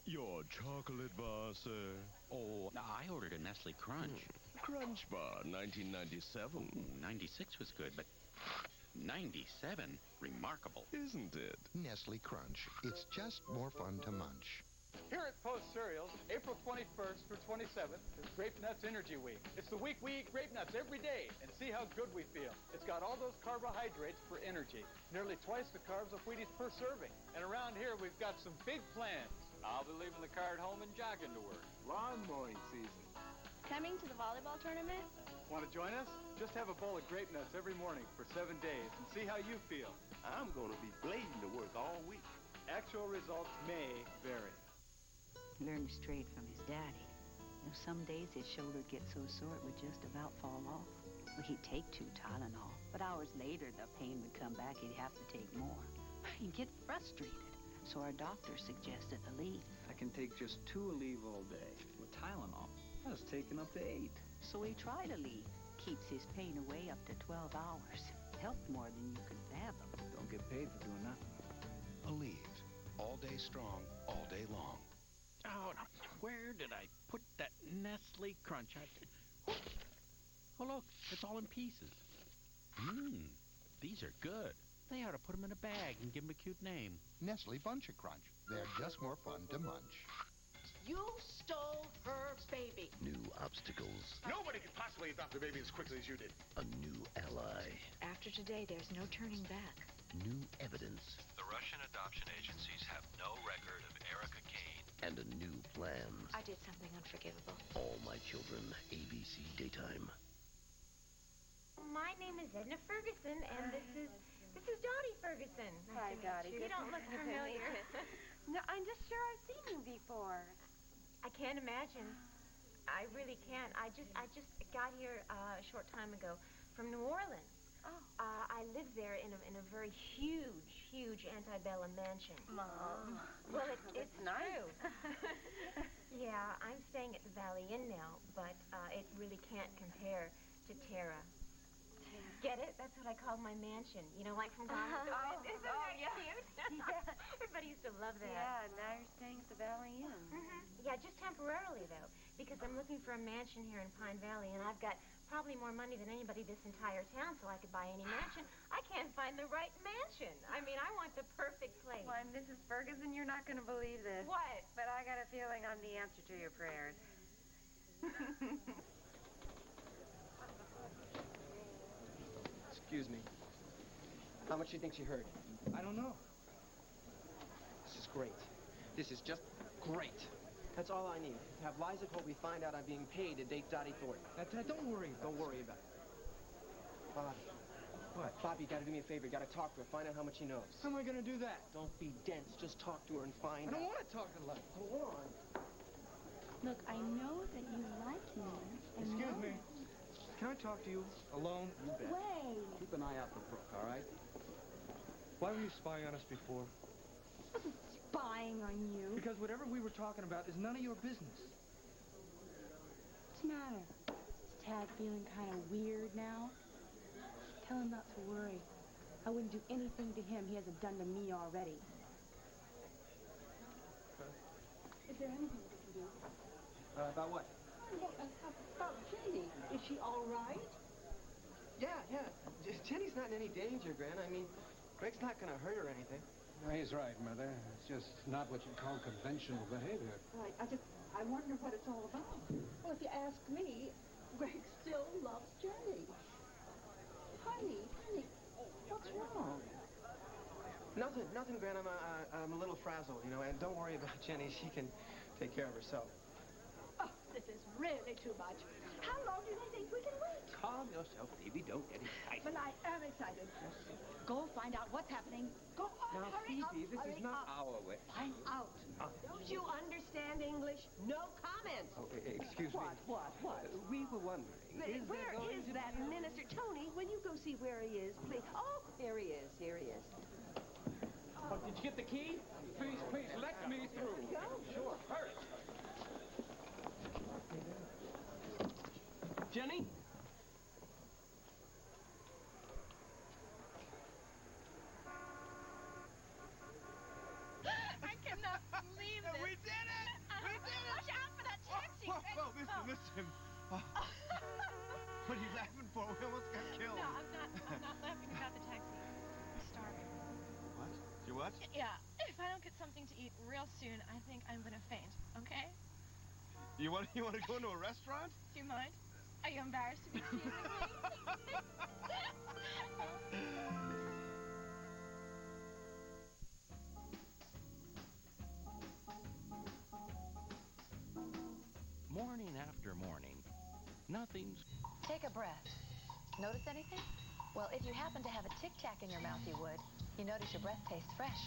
Your chocolate bar, sir. Oh, I ordered a Nestle Crunch. Crunch Bar, 1997. 96 was good, but 97? Remarkable. Isn't it? Nestle Crunch. It's just more fun to munch. Here at Post Cereals, April 21st through 27th is Grape Nuts Energy Week. It's the week we eat grape nuts every day and see how good we feel. It's got all those carbohydrates for energy, nearly twice the carbs of Wheaties per serving. And around here, we've got some big plans. I'll be leaving the car at home and jogging to work. Lawn mowing season. Coming to the volleyball tournament? Want to join us? Just have a bowl of grape nuts every morning for 7 days and see how you feel. I'm going to be blazing to work all week. Actual results may vary. Learned straight from his daddy. You know, some days his shoulder gets so sore it would just about fall off. Well, he'd take 2 Tylenol, but hours later the pain would come back. He'd have to take more. He'd get frustrated, so our doctor suggested Aleve. I can take just 2 Aleve all day. With Tylenol, I was taking up to 8. So he tried Aleve. Keeps his pain away up to 12 hours. Helped more than you could fathom. Don't get paid for doing nothing. Aleve. All day strong, all day long. Oh, now, where did I put that Nestle Crunch? Oh, look, it's all in pieces. These are good. They ought to put them in a bag and give them a cute name. Nestle Bunch of Crunch. They're just more fun to munch. You stole her baby. New obstacles. Nobody could possibly adopt a baby as quickly as you did. A new ally. After today, there's no turning back. New evidence. The Russian adoption agencies have no record of Erica Kane. And a new plan. I did something unforgivable. All My Children, ABC Daytime. My name is Edna Ferguson, and this is Dottie Ferguson. Hi, Dottie. You don't look familiar. No, I'm just sure I've seen you before. I can't imagine. I really can't. I just got here a short time ago from New Orleans. Oh. I live there in a very huge antebellum mansion. Mom. Well, it's nice. true. Yeah, I'm staying at the Valley Inn now, but it really can't compare to Terra. Get it? That's what I call my mansion. You know, like from Gone with the Wind. Isn't that cute? Yeah. Everybody used to love that. Yeah, now you're staying at the Valley Inn. Yeah, just temporarily, though, because I'm looking for a mansion here in Pine Valley, and I've got probably more money than anybody this entire town, so I could buy any mansion. I can't find the right mansion. I mean, I want the perfect place. Why, Mrs. Ferguson, you're not going to believe this. What? But I got a feeling I'm the answer to your prayers. Excuse me. How much do you think she heard? I don't know. This is great. This is just great. That's all I need. Have Liza Colby find out I'm being paid to date Dottie Thornton. Don't worry about it. Don't worry about it. Bobby. What? Bobby, you gotta do me a favor. You gotta talk to her. Find out how much she knows. How am I gonna do that? Don't be dense. Just talk to her and find out. I don't want to talk a lot. Go on. Look, I know that you like me. Excuse me. Can I talk to you alone? You bet. Wait. Keep an eye out for Brooke, all right? Why were you spying on us before? I wasn't spying on you. Because whatever we were talking about is none of your business. What's the matter? Is Tad feeling kind of weird now? Tell him not to worry. I wouldn't do anything to him he hasn't done to me already. Is there anything we can do? About what? About Jenny. Is she all right? Yeah. Jenny's not in any danger, Gran. I mean, Greg's not gonna hurt her or anything. No, he's right, Mother. It's just not what you'd call conventional behavior. Right. I wonder what it's all about. Well, if you ask me, Greg still loves Jenny. Honey, what's wrong? Nothing, Gran. I'm a little frazzled, you know, and don't worry about Jenny. She can take care of herself. Oh, this is really too much. How long do they think we can wait? Calm yourself, baby. Don't get excited. But I am excited. Go find out what's happening. Go on, Now, hurry up. Phoebe, this is hurry not up. our way. Find out. Don't you understand English? No comment. Oh, excuse me. What? We were wondering. Where is that minister? Tony, will you go see where he is, please? Oh, here he is. Here he is. Oh, did you get the key? Please, let me through. Go. Sure, hurry. Jenny? I cannot believe this. We did it! We did it! Watch out for that taxi. Whoa, listen. Oh. What are you laughing for? We almost got killed. No, I'm not laughing about the taxi. I'm starving. What? You what? Yeah, if I don't get something to eat real soon, I think I'm gonna faint, okay? You want to go into a restaurant? Do you mind? Are you embarrassed to be teasing me? Morning after morning, nothing's... Take a breath. Notice anything? Well, if you happen to have a tic-tac in your mouth, you would. You notice your breath tastes fresh.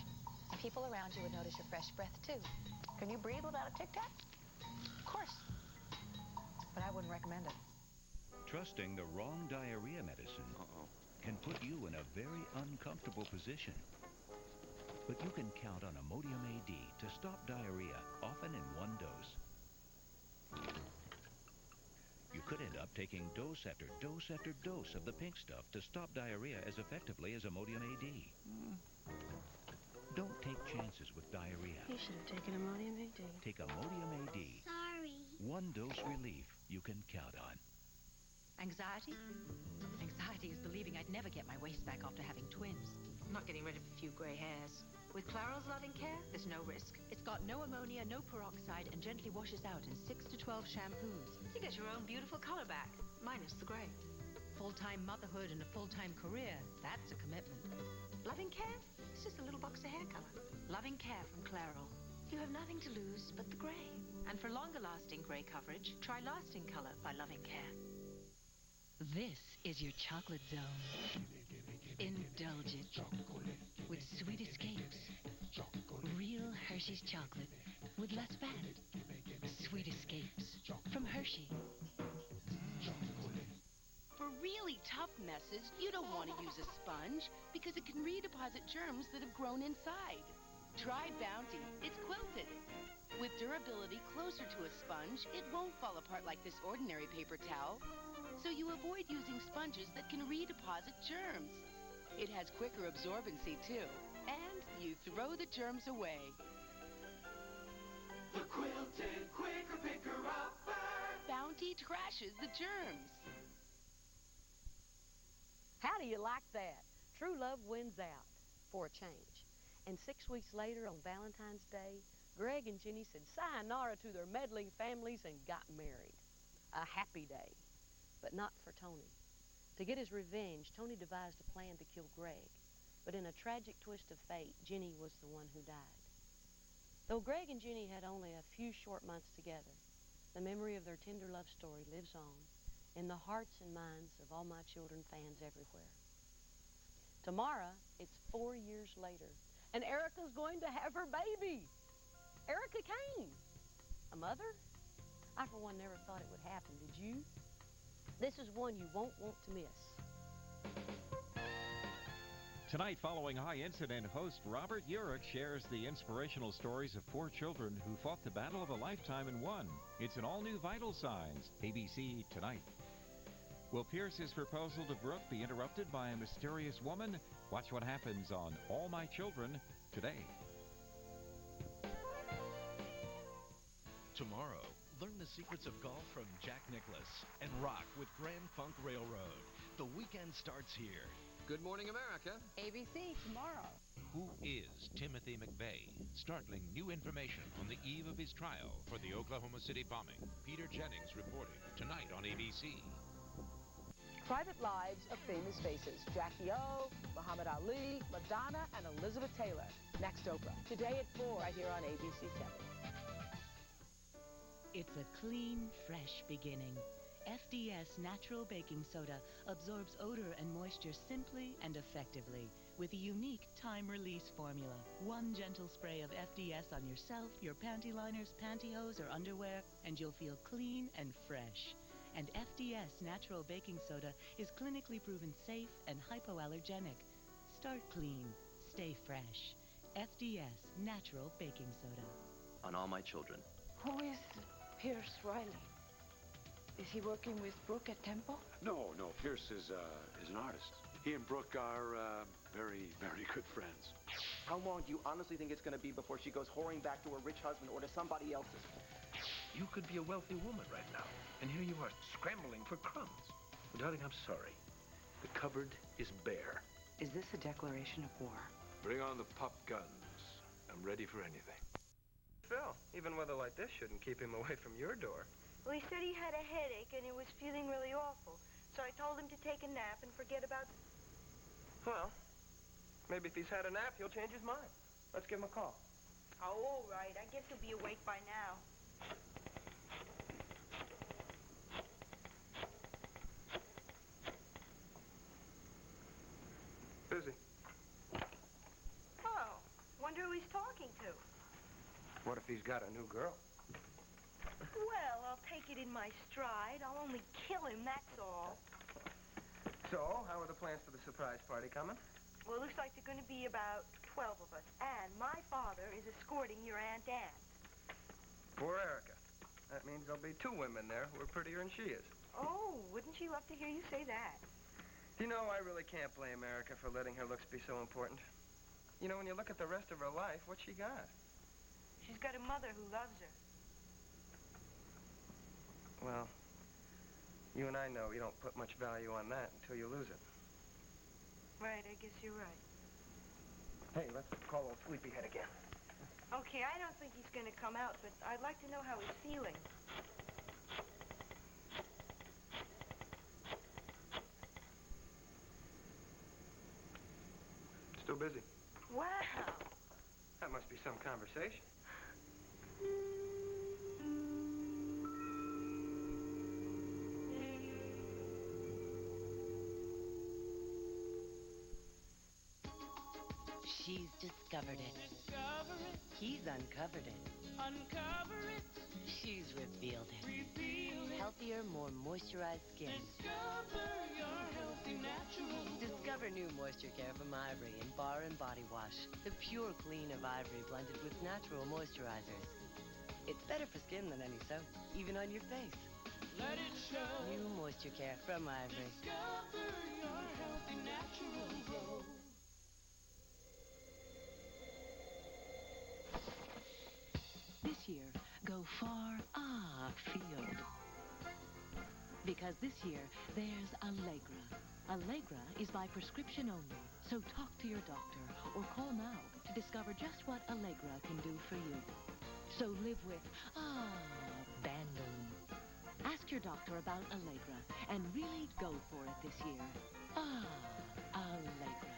People around you would notice your fresh breath, too. Can you breathe without a tic-tac? Of course. But I wouldn't recommend it. Trusting the wrong diarrhea medicine can put you in a very uncomfortable position. But you can count on Imodium AD to stop diarrhea, often in one dose. You could end up taking dose after dose after dose of the pink stuff to stop diarrhea as effectively as Imodium AD. Don't take chances with diarrhea. You should have taken Imodium AD. Take Imodium AD. Sorry. One dose relief you can count on. Anxiety? Anxiety is believing I'd never get my waist back after having twins. Not getting rid of a few gray hairs. With Claryl's Loving Care, there's no risk. It's got no ammonia, no peroxide, and gently washes out in 6 to 12 shampoos. You get your own beautiful color back, minus the gray. Full-time motherhood and a full-time career, that's a commitment. Loving Care? It's just a little box of hair color. Loving Care from Claryl. You have nothing to lose but the gray. And for longer-lasting gray coverage, try Lasting Color by Loving Care. This is your chocolate zone. Indulge it with sweet escapes. Real Hershey's chocolate with less fat. Sweet escapes from Hershey. For really tough messes, you don't want to use a sponge because it can redeposit germs that have grown inside. Try Bounty. It's quilted. With durability closer to a sponge, it won't fall apart like this ordinary paper towel. So you avoid using sponges that can redeposit germs. It has quicker absorbency, too. And you throw the germs away. The Quilted Quicker Picker-Upper. Bounty trashes the germs. How do you like that? True love wins out, for a change. And 6 weeks later, on Valentine's Day, Greg and Jenny said sayonara to their meddling families and got married. A happy day. But not for Tony. To get his revenge, Tony devised a plan to kill Greg. But in a tragic twist of fate, Jenny was the one who died. Though Greg and Jenny had only a few short months together, the memory of their tender love story lives on in the hearts and minds of All My Children fans everywhere. Tomorrow, it's 4 years later, and Erica's going to have her baby. Erica Kane. A mother? I, for one, never thought it would happen. Did you? This is one you won't want to miss. Tonight, following High Incident, host Robert Urich shares the inspirational stories of 4 children who fought the battle of a lifetime and won. It's an all-new Vital Signs, ABC tonight. Will Pierce's proposal to Brooke be interrupted by a mysterious woman? Watch what happens on All My Children today. Tomorrow, learn the secrets of golf from Jack Nicklaus and rock with Grand Funk Railroad. The weekend starts here. Good Morning America. ABC tomorrow. Who is Timothy McVeigh? Startling new information on the eve of his trial for the Oklahoma City bombing. Peter Jennings reporting tonight on ABC. Private Lives of Famous Faces. Jackie O, Muhammad Ali, Madonna, and Elizabeth Taylor. Next Oprah. Today at 4 right here on ABC 7. It's a clean, fresh beginning. FDS Natural Baking Soda absorbs odor and moisture simply and effectively with a unique time-release formula. One gentle spray of FDS on yourself, your panty liners, pantyhose, or underwear, and you'll feel clean and fresh. And FDS Natural Baking Soda is clinically proven safe and hypoallergenic. Start clean. Stay fresh. FDS Natural Baking Soda. On All My Children. Who is Pierce Riley? Is he working with Brooke at Temple? No, Pierce is an artist. He and Brooke are very, very good friends. How long do you honestly think it's going to be before she goes whoring back to her rich husband or to somebody else's? You could be a wealthy woman right now, and here you are scrambling for crumbs. Darling, I'm sorry. The cupboard is bare. Is this a declaration of war? Bring on the pop guns. I'm ready for anything. Phil, even weather like this shouldn't keep him away from your door. Well, he said he had a headache and he was feeling really awful. So I told him to take a nap and forget about... Well, maybe if he's had a nap, he'll change his mind. Let's give him a call. Oh, all right. I guess he'll be awake by now. Busy. Oh, wonder who he's talking to. What if he's got a new girl? Well, I'll take it in my stride. I'll only kill him, that's all. So, how are the plans for the surprise party coming? Well, it looks like there are going to be about 12 of us. And my father is escorting your Aunt Anne. Poor Erica. That means there'll be 2 women there who are prettier than she is. Oh, wouldn't she love to hear you say that? You know, I really can't blame Erica for letting her looks be so important. You know, when you look at the rest of her life, what's she got? She's got a mother who loves her. Well, you and I know you don't put much value on that until you lose it. Right, I guess you're right. Hey, let's call old Sleepyhead again. Okay, I don't think he's going to come out, but I'd like to know how he's feeling. Still busy. Wow. That must be some conversation. She's discovered it. He's uncovered it. She's revealed it. Healthier, more moisturized skin. Discover new moisture care from Ivory in Bar and Body Wash. The pure clean of Ivory blended with natural moisturizers. It's better for skin than any soap, even on your face. Let it show. New moisture care from Ivory. Discover your healthy natural glow. This year, go far afield. Because this year, there's Allegra. Allegra is by prescription only, so talk to your doctor or call now to discover just what Allegra can do for you. So live with abandon. Ask your doctor about Allegra and really go for it this year. Allegra.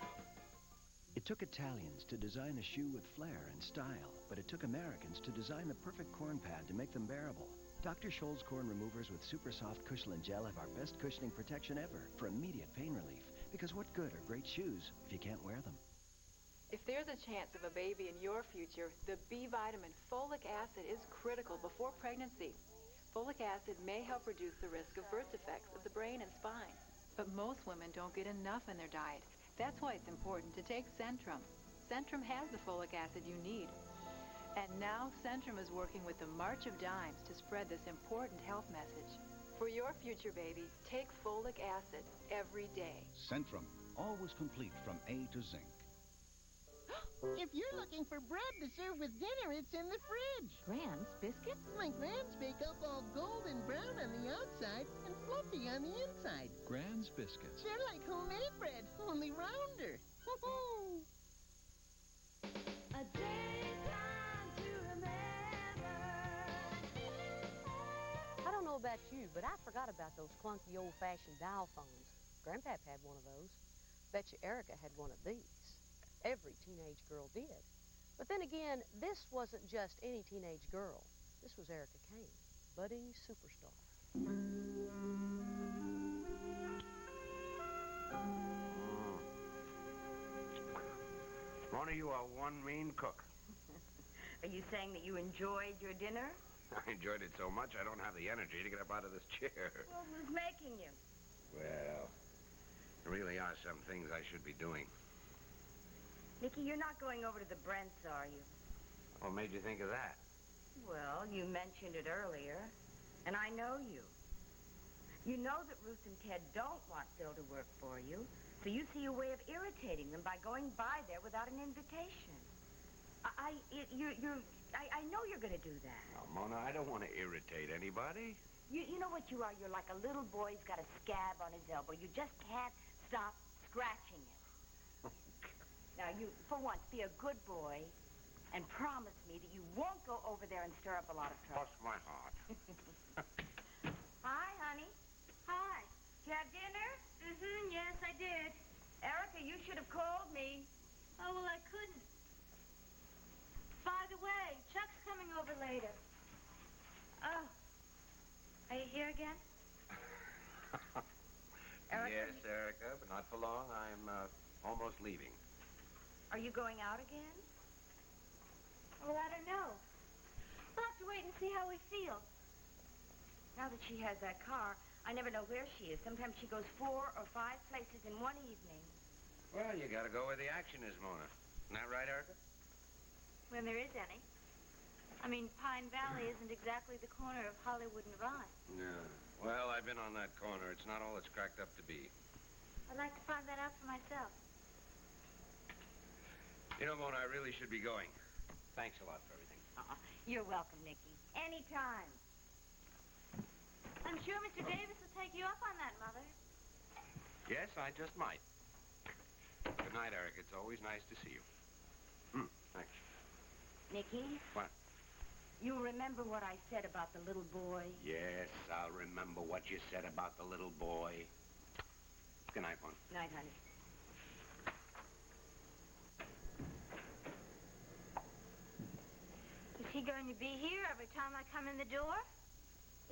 It took Italians to design a shoe with flair and style, but it took Americans to design the perfect corn pad to make them bearable. Dr. Scholl's corn removers with super soft Cushlan gel have our best cushioning protection ever for immediate pain relief. Because what good are great shoes if you can't wear them? If there's a chance of a baby in your future, the B vitamin folic acid is critical before pregnancy. Folic acid may help reduce the risk of birth defects of the brain and spine. But most women don't get enough in their diet. That's why it's important to take Centrum. Centrum has the folic acid you need. And now Centrum is working with the March of Dimes to spread this important health message. For your future baby, take folic acid every day. Centrum, always complete from A to zinc. If you're looking for bread to serve with dinner, it's in the fridge. Grand's biscuits? My Grand's bake up all golden brown on the outside and fluffy on the inside. Grand's biscuits. They're like homemade bread, only rounder. A daytime to remember. I don't know about you, but I forgot about those clunky old-fashioned dial phones. Grandpap had one of those. Bet you Erica had one of these. Every teenage girl did. But then again, this wasn't just any teenage girl. This was Erica Kane, budding superstar. Mona, you are one mean cook. Are you saying that you enjoyed your dinner? I enjoyed it so much I don't have the energy to get up out of this chair. Well, who's making you? Well, there really are some things I should be doing. Nikki, you're not going over to the Brents, are you? What made you think of that? Well, you mentioned it earlier, and I know you. You know that Ruth and Ted don't want Phil to work for you, so you see a way of irritating them by going by there without an invitation. I know you're going to do that. Now, Mona, I don't want to irritate anybody. You know what you are? You're like a little boy who's got a scab on his elbow. You just can't stop scratching it. Now, you, for once, be a good boy and promise me that you won't go over there and stir up a lot of trouble. Cross my heart. Hi, honey. Hi. Did you have dinner? Yes, I did. Erica, you should have called me. Oh, well, I couldn't. By the way, Chuck's coming over later. Oh. Are you here again? Erica, yes, Erica, but not for long. I'm almost leaving. Are you going out again? Well, I don't know. We'll have to wait and see how we feel. Now that she has that car, I never know where she is. Sometimes she goes 4 or 5 places in one evening. Well, you gotta go where the action is, Mona. Isn't that right, Erica? When there is any. I mean, Pine Valley isn't exactly the corner of Hollywood and Vine. No. Well, I've been on that corner. It's not all it's cracked up to be. I'd like to find that out for myself. You know, Mona, I really should be going. Thanks a lot for everything. You're welcome, Nicky. Anytime. I'm sure Mr. Davis will take you up on that, Mother. Yes, I just might. Good night, Eric. It's always nice to see you. Thanks. Nicky, What? you remember what I said about the little boy? Yes, I'll remember what you said about the little boy. Good night, Mona. Night, honey. Is he going to be here every time I come in the door?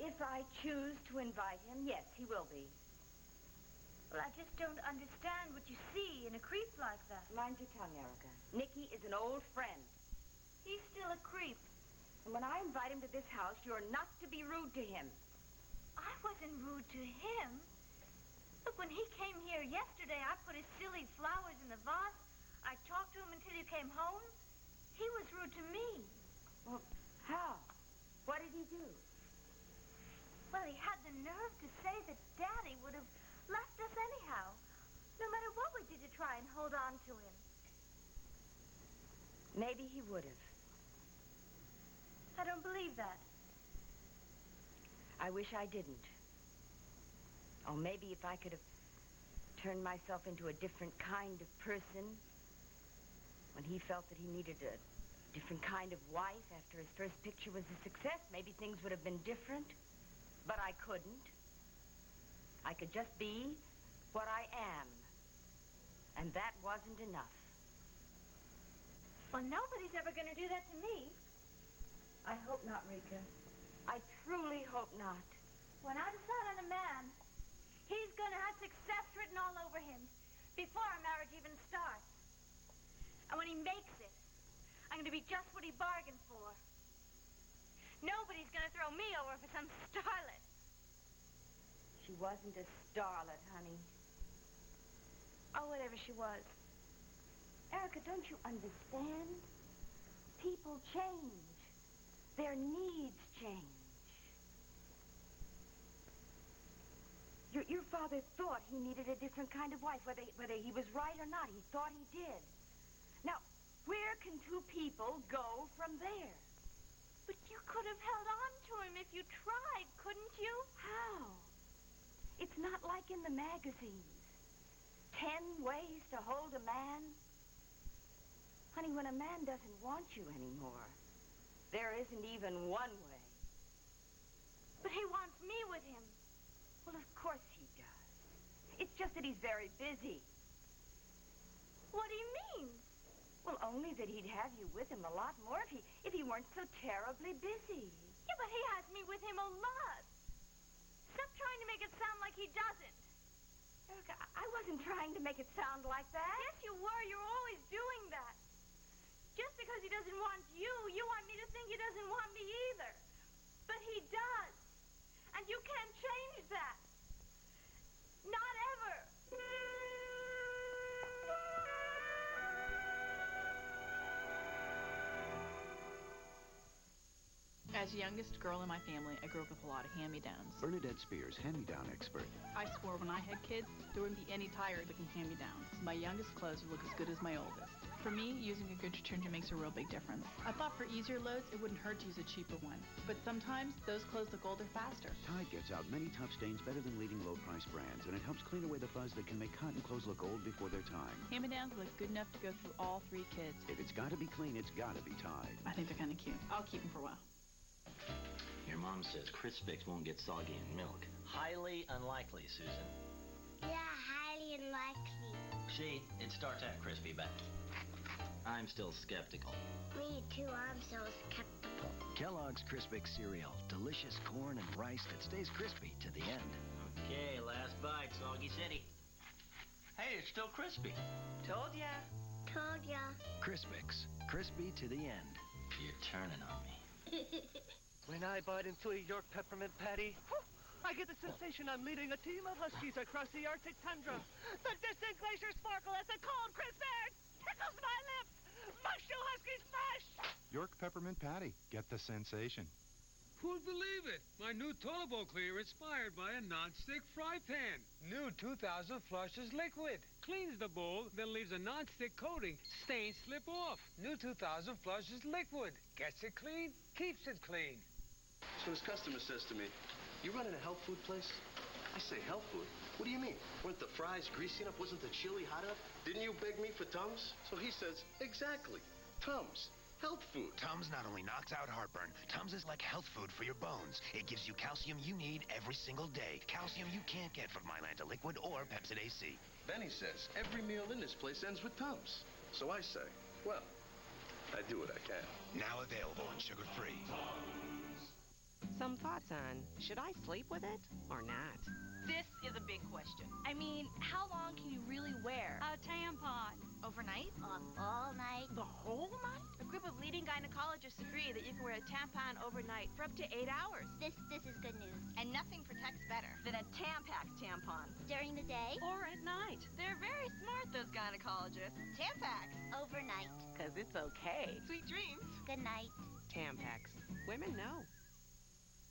If I choose to invite him, yes, he will be. Well, I just don't understand what you see in a creep like that. Mind your tongue, Erica. Nicky is an old friend. He's still a creep. And when I invite him to this house, you're not to be rude to him. I wasn't rude to him. Look, when he came here yesterday, I put his silly flowers in the vase. I talked to him until he came home. He was rude to me. Well, how? What did he do? Well, he had the nerve to say that Daddy would have left us anyhow, no matter what we did to try and hold on to him. Maybe he would have. I don't believe that. I wish I didn't. Oh, maybe if I could have turned myself into a different kind of person when he felt that he needed a different kind of wife after his first picture was a success, maybe things would have been different. But I couldn't. I could just be what I am. And that wasn't enough. Well, nobody's ever going to do that to me. I hope not, Rika. I truly hope not. When I decide on a man, he's going to have success written all over him before our marriage even starts. And when he makes it, I'm going to be just what he bargained for. Nobody's going to throw me over for some starlet. She wasn't a starlet, honey. Oh, whatever she was. Erica, don't you understand? People change. Their needs change. Your father thought he needed a different kind of wife, whether he was right or not. He thought he did. Now, where can two people go from there? But you could have held on to him if you tried, couldn't you? How? It's not like in the magazines. 10 ways to hold a man. Honey, when a man doesn't want you anymore, there isn't even one way. But he wants me with him. Well, of course he does. It's just that he's very busy. What do you mean? Well, only that he'd have you with him a lot more if he weren't so terribly busy. Yeah, but he has me with him a lot. Stop trying to make it sound like he doesn't. Erica, I wasn't trying to make it sound like that. Yes, you were. You're always doing that. Just because he doesn't want you, you want me to think he doesn't want me either. But he does. And you can't change that. Not ever. As the youngest girl in my family, I grew up with a lot of hand-me-downs. Bernadette Spears, hand-me-down expert. I swore when I had kids, there wouldn't be any tire-looking hand-me-downs. My youngest clothes would look as good as my oldest. For me, using a good detergent makes a real big difference. I thought for easier loads, it wouldn't hurt to use a cheaper one. But sometimes, those clothes look older faster. Tide gets out many tough stains better than leading low-price brands, and it helps clean away the fuzz that can make cotton clothes look old before their time. Hand-me-downs look good enough to go through all 3 kids. If it's got to be clean, it's got to be Tide. I think they're kind of cute. I'll keep them for a while. Your mom says Crispix won't get soggy in milk. Highly unlikely, Susan. Yeah, highly unlikely. See, it starts out crispy, but I'm still skeptical. Me too, I'm so skeptical. Kellogg's Crispix cereal. Delicious corn and rice that stays crispy to the end. Okay, last bite, Soggy City. Hey, it's still crispy. Told ya. Told ya. Crispix. Crispy to the end. You're turning on me. When I bite into a York peppermint patty, I get the sensation I'm leading a team of huskies across the Arctic tundra. The distant glaciers sparkle as the cold, crisp air tickles my lips. Mush, you huskies, mush! York peppermint patty. Get the sensation. Who'd believe it? My new toilet bowl cleaner inspired by a non-stick fry pan. New 2000 flushes liquid. Cleans the bowl, then leaves a non-stick coating. Stains slip off. New 2000 flushes liquid. Gets it clean, keeps it clean. So this customer says to me, "You running a health food place?" I say, "Health food? What do you mean? Weren't the fries greasy enough? Wasn't the chili hot enough? Didn't you beg me for Tums?" So he says, "Exactly. Tums. Health food." Tums not only knocks out heartburn, Tums is like health food for your bones. It gives you calcium you need every single day. Calcium you can't get from Mylanta Liquid or Pepsid AC. Benny says every meal in this place ends with Tums. So I say, well, I do what I can. Now available and sugar-free. Some thoughts on, should I sleep with it or not? This is a big question. I mean, how long can you really wear a tampon? Overnight? All night. The whole night? A group of leading gynecologists agree that you can wear a tampon overnight for up to 8 hours. This is good news. And nothing protects better than a Tampax tampon. During the day? Or at night. They're very smart, those gynecologists. Tampax. Overnight. Because it's okay. Sweet dreams. Good night. Tampax. Women know.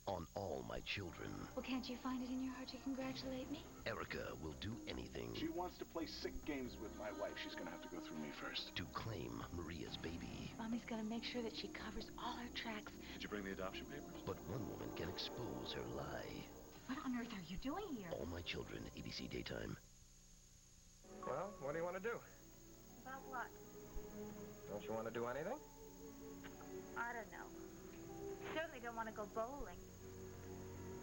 On all my children, Well, can't you find it in your heart to congratulate me? Erica will do anything She wants to play sick games with my wife. She's gonna have to go through me first. to claim Maria's baby. Mommy's gonna make sure that she covers all her tracks. Did you bring the adoption papers? But one woman can expose her lie. What on earth are you doing here? All my children, ABC Daytime. Well, what do you want to do? About what? Don't you want to do anything? I don't know. Certainly don't want to go bowling.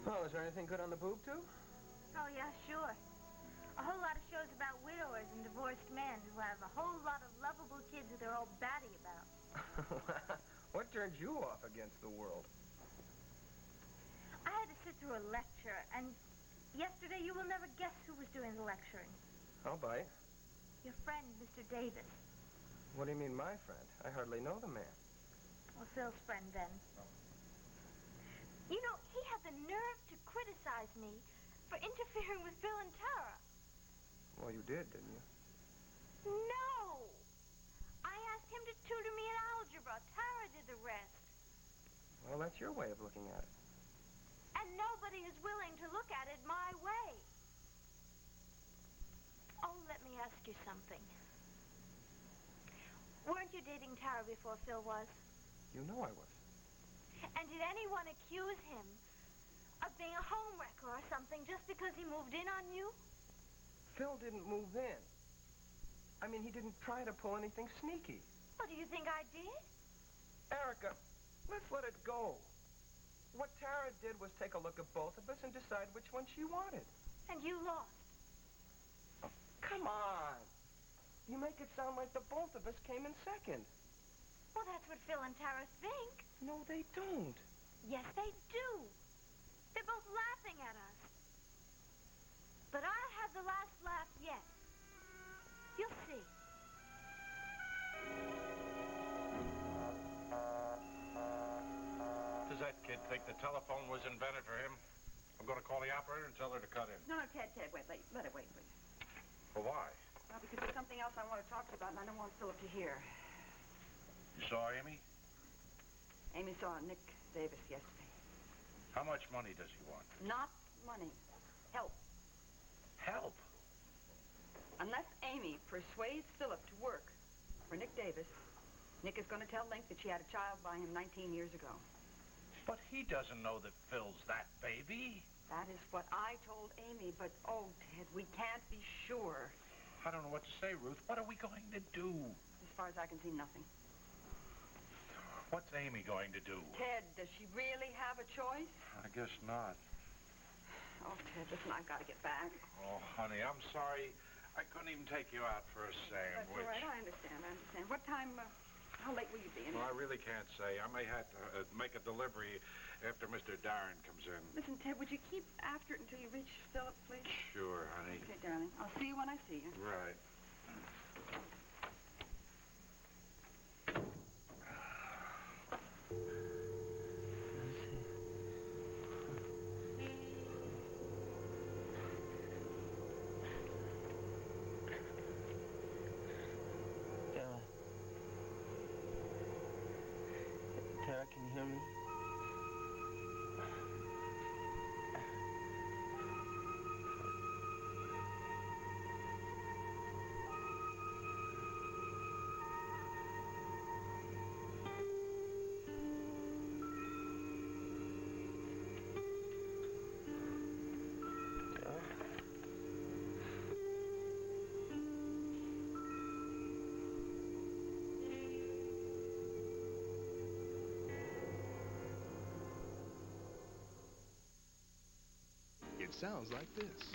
Well, is there anything good on the boob tube? Oh, yeah, sure. A whole lot of shows about widowers and divorced men who have a whole lot of lovable kids that they're all batty about. What turned you off against the world? I had to sit through a lecture, and yesterday you will never guess who was doing the lecturing. I'll bite. Your friend, Mr. Davis. What do you mean, my friend? I hardly know the man. Well, Phil's friend, then. You know, he had the nerve to criticize me for interfering with Phil and Tara. Well, you did, didn't you? No! I asked him to tutor me in algebra. Tara did the rest. Well, that's your way of looking at it. And nobody is willing to look at it my way. Oh, let me ask you something. Weren't you dating Tara before Phil was? You know I was. And did anyone accuse him of being a homewrecker or something just because he moved in on you? Phil didn't move in. I mean, he didn't try to pull anything sneaky. What, do you think I did? Erica, let's let it go. What Tara did was take a look at both of us and decide which one she wanted. And you lost. Oh, come on. You make it sound like the both of us came in second. Well, that's what Phil and Tara think. No, they don't. Yes, they do. They're both laughing at us. But I have the last laugh yet. You'll see. Does that kid think the telephone was invented for him? I'm going to call the operator and tell her to cut in. No, Ted, wait, let it wait, please. Well, why? Well, because there's something else I want to talk to you about, and I don't want Philip to hear. You saw Amy? Amy saw Nick Davis yesterday. How much money does he want? Not money. Help. Help? Unless Amy persuades Philip to work for Nick Davis, Nick is going to tell Link that she had a child by him 19 years ago. But he doesn't know that Phil's that baby. That is what I told Amy, but oh, Ted, we can't be sure. I don't know what to say, Ruth. What are we going to do? As far as I can see, nothing. What's Amy going to do? Ted, does she really have a choice? I guess not. Oh, Ted, listen, I've got to get back. Oh, honey, I'm sorry. I couldn't even take you out for a sandwich. That's all right, I understand. What time, how late will you be in? Well, I really can't say. I may have to make a delivery after Mr. Darren comes in. Listen, Ted, would you keep after it until you reach Philip, please? Sure, honey. Okay, darling. I'll see you when I see you. Right. Tara, can you hear me? sounds like this.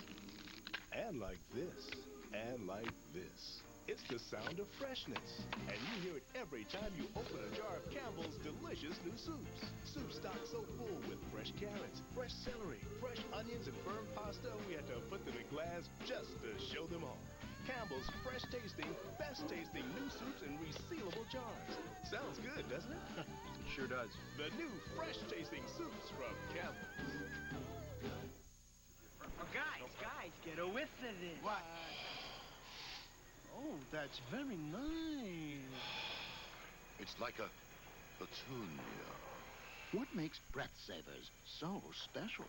And like this. And like this. It's the sound of freshness. And you hear it every time you open a jar of Campbell's delicious new soups. Soup stock so full with fresh carrots, fresh celery, fresh onions, and firm pasta, we had to put them in glass just to show them off. Campbell's fresh-tasting, best-tasting new soups in resealable jars. Sounds good, doesn't it? Sure does. The new fresh-tasting soups from Campbell's. Oh, guys, get a whiff of this. What? Oh, that's very nice. It's like a petunia. What makes Breath Savers so special?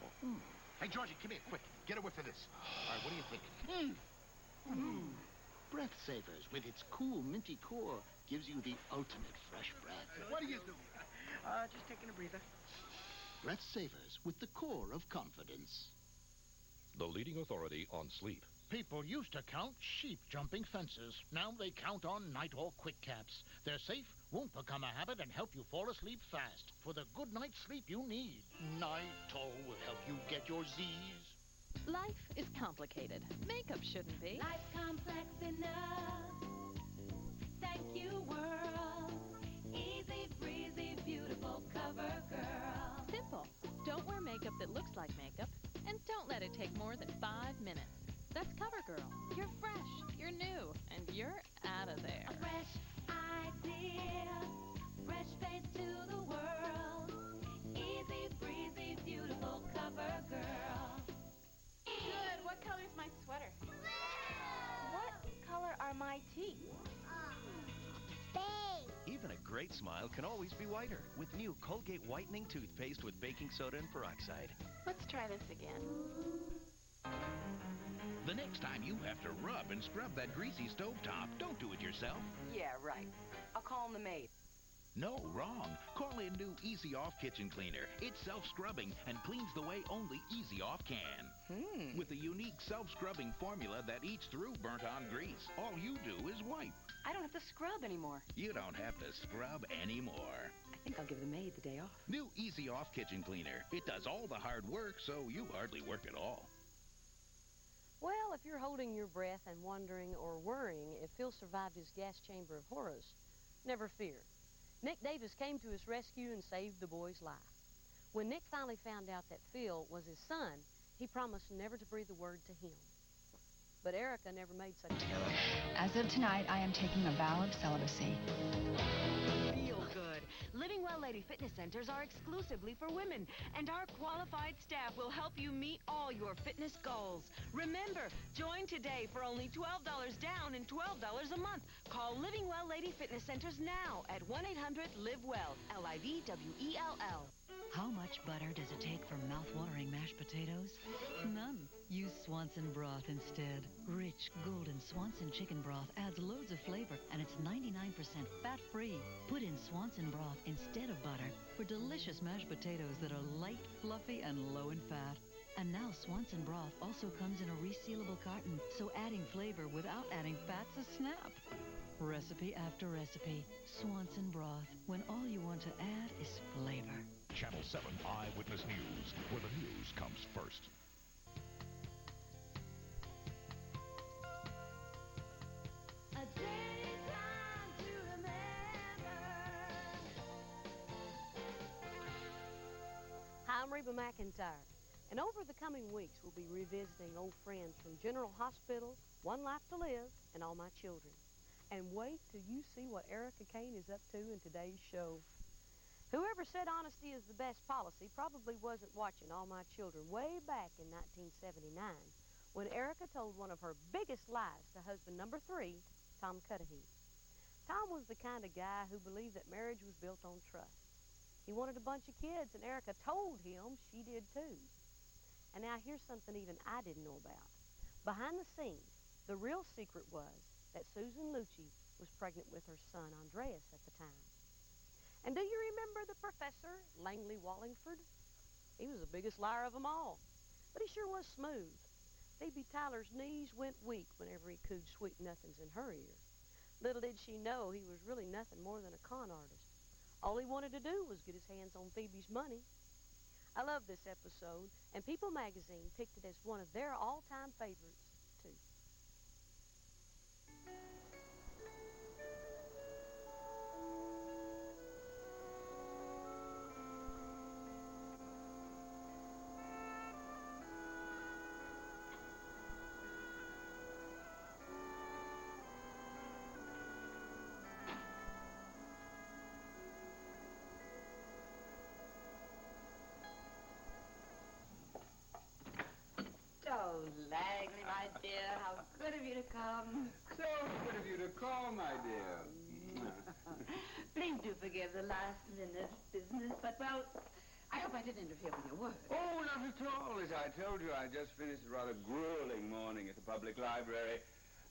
Hey, Georgie, come here, quick. Get a whiff of this. All right, what do you think? Breath Savers, with its cool, minty core, gives you the ultimate fresh breath. What are you doing? Just taking a breather. Breath Savers, with the core of confidence. The leading authority on sleep. People used to count sheep jumping fences. Now they count on Night-All Quick Caps. They're safe, won't become a habit, and help you fall asleep fast. For the good night's sleep you need, Night-All will help you get your Z's. Life is complicated. Makeup shouldn't be. Life's complex enough. Thank you, world. Easy breezy, beautiful cover girl. Simple. Don't wear makeup that looks like makeup, and don't let it take more than 5 minutes. That's CoverGirl. You're fresh, you're new, and you're out of there. A fresh idea, fresh face to the world. Easy breezy, beautiful cover girl. Good. What color's my sweater? What color are my teeth? Even a great smile can always be whiter with new Colgate Whitening Toothpaste with baking soda and peroxide. Let's try this again. The next time you have to rub and scrub that greasy stovetop, don't do it yourself. Yeah, right. I'll call the maid. No, wrong. Call in new Easy Off Kitchen Cleaner. It's self-scrubbing and cleans the way only Easy Off can. With a unique self-scrubbing formula that eats through burnt-on grease. All you do is wipe. I don't have to scrub anymore. You don't have to scrub anymore. I think I'll give the maid the day off. New Easy Off Kitchen Cleaner. It does all the hard work, so you hardly work at all. Well, if you're holding your breath and wondering or worrying if Phil survived his gas chamber of horrors, never fear. Nick Davis came to his rescue and saved the boy's life. When Nick finally found out that Phil was his son, he promised never to breathe a word to him. But Erica never made such a promise. As of tonight, I am taking a vow of celibacy. Feel good. Living Well Lady Fitness Centers are exclusively for women, and our qualified staff will help you meet all your fitness goals. Remember, join today for only $12 down and $12 a month. Call Living Well Lady Fitness Centers now at 1-800-LIVE-WELL, LIVWELL. How much butter does it take for mouth-watering mashed potatoes? None. Use Swanson broth instead. Rich, golden Swanson chicken broth adds loads of flavor, and it's 99% fat-free. Put in Swanson broth instead of butter for delicious mashed potatoes that are light, fluffy, and low in fat. And now Swanson broth also comes in a resealable carton, so adding flavor without adding fat's a snap. Recipe after recipe. Swanson broth, when all you want to add is flavor. Channel 7 Eyewitness News, where the news comes first. A day time to remember. Hi, I'm Reba McEntire, and over the coming weeks we'll be revisiting old friends from General Hospital, One Life to Live, and All My Children. And wait till you see what Erica Kane is up to in today's show. Whoever said honesty is the best policy probably wasn't watching All My Children way back in 1979 when Erica told one of her biggest lies to husband number 3, Tom Cudahy. Tom was the kind of guy who believed that marriage was built on trust. He wanted a bunch of kids, and Erica told him she did too. And now here's something even I didn't know about. Behind the scenes, the real secret was that Susan Lucci was pregnant with her son, Andreas, at the time. And do you remember the professor, Langley Wallingford? He was the biggest liar of them all, but he sure was smooth. Phoebe Tyler's knees went weak whenever he cooed sweet nothings in her ear. Little did she know he was really nothing more than a con artist. All he wanted to do was get his hands on Phoebe's money. I love this episode, and People magazine picked it as one of their all-time favorites, too. Oh, Langley, my dear, how good of you to come. So good of you to call, my dear. Please do forgive the last-minute business, but, well, I hope I didn't interfere with your work. Oh, not at all. As I told you, I just finished a rather grueling morning at the public library.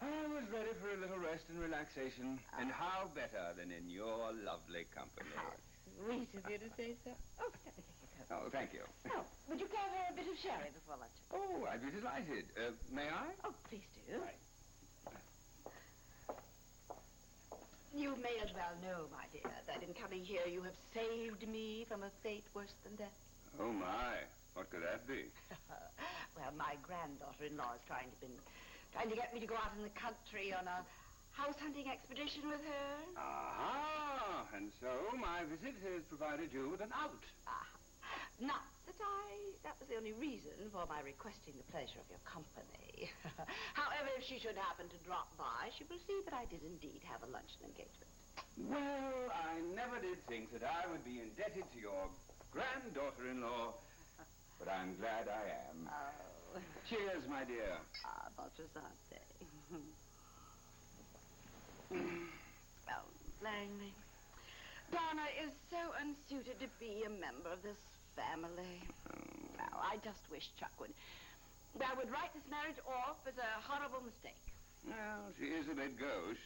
I was ready for a little rest and relaxation. And how better than in your lovely company? How sweet of you to say so. Oh, let me take your coat. Oh, thank you. Oh, would you care for a bit of sherry before lunch? Oh, I'd be delighted. May I? Oh, please do. Right. You may as well know, my dear, that in coming here you have saved me from a fate worse than death. Oh, my. What could that be? Well, my granddaughter-in-law is trying to get me to go out in the country on a house hunting expedition with her. Aha! And so my visit has provided you with an out. Not that that was the only reason for my requesting the pleasure of your company. However, if she should happen to drop by, she will see that I did indeed have a luncheon engagement. Well, I never did think that I would be indebted to your granddaughter-in-law, but I'm glad I am. Oh. Cheers, my dear. Baltrasante. Well, Langley, Donna is so unsuited to be a member of this family. Now, I just wish Chuck would write this marriage off as a horrible mistake. Well, she is a bit gauche.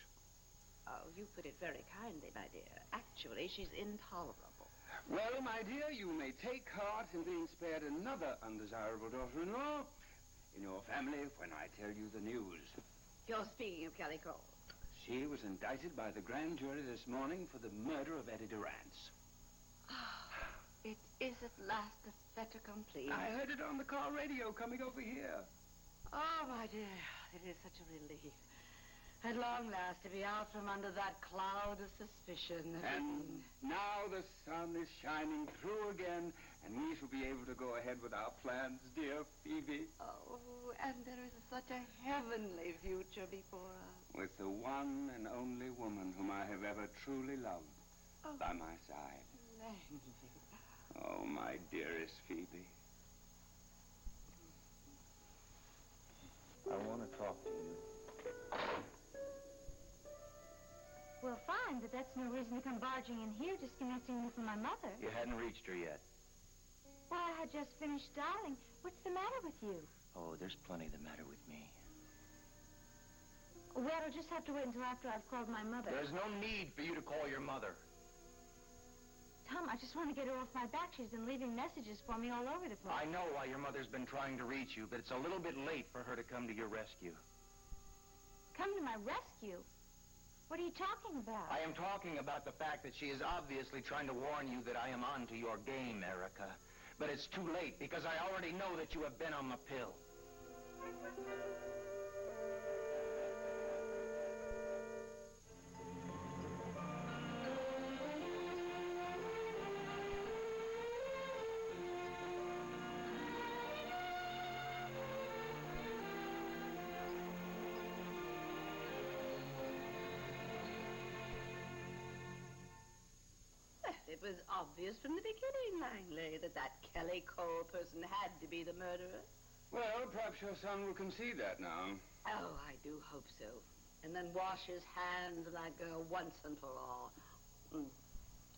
Oh, you put it very kindly, my dear. Actually, she's intolerable. Well, my dear, you may take heart in being spared another undesirable daughter-in-law in your family when I tell you the news. You're speaking of Kelly Cole. She was indicted by the grand jury this morning for the murder of Eddie Durrance. It is at last a fait accompli. I heard it on the car radio coming over here. Oh, my dear, it is such a relief. At long last to be out from under that cloud of suspicion. And now the sun is shining through again, and we shall be able to go ahead with our plans, dear Phoebe. Oh, and there is such a heavenly future before us. With the one and only woman whom I have ever truly loved by my side. Langley. Oh, my dearest Phoebe. I want to talk to you. Well, fine, but that's no reason to come barging in here, disconnecting me from my mother. You hadn't reached her yet. Well, I had just finished dialing. What's the matter with you? Oh, there's plenty the matter with me. Well, I'll just have to wait until after I've called my mother. There's no need for you to call your mother. Tom, I just want to get her off my back. She's been leaving messages for me all over the place. I know why your mother's been trying to reach you, but it's a little bit late for her to come to your rescue. Come to my rescue? What are you talking about? I am talking about the fact that she is obviously trying to warn you that I am onto your game, Erica. But it's too late, because I already know that you have been on the pill. It was obvious from the beginning, Langley, that Kelly Cole person had to be the murderer. Well, perhaps your son will concede that now. Oh, I do hope so. And then wash his hands of that girl once and for all.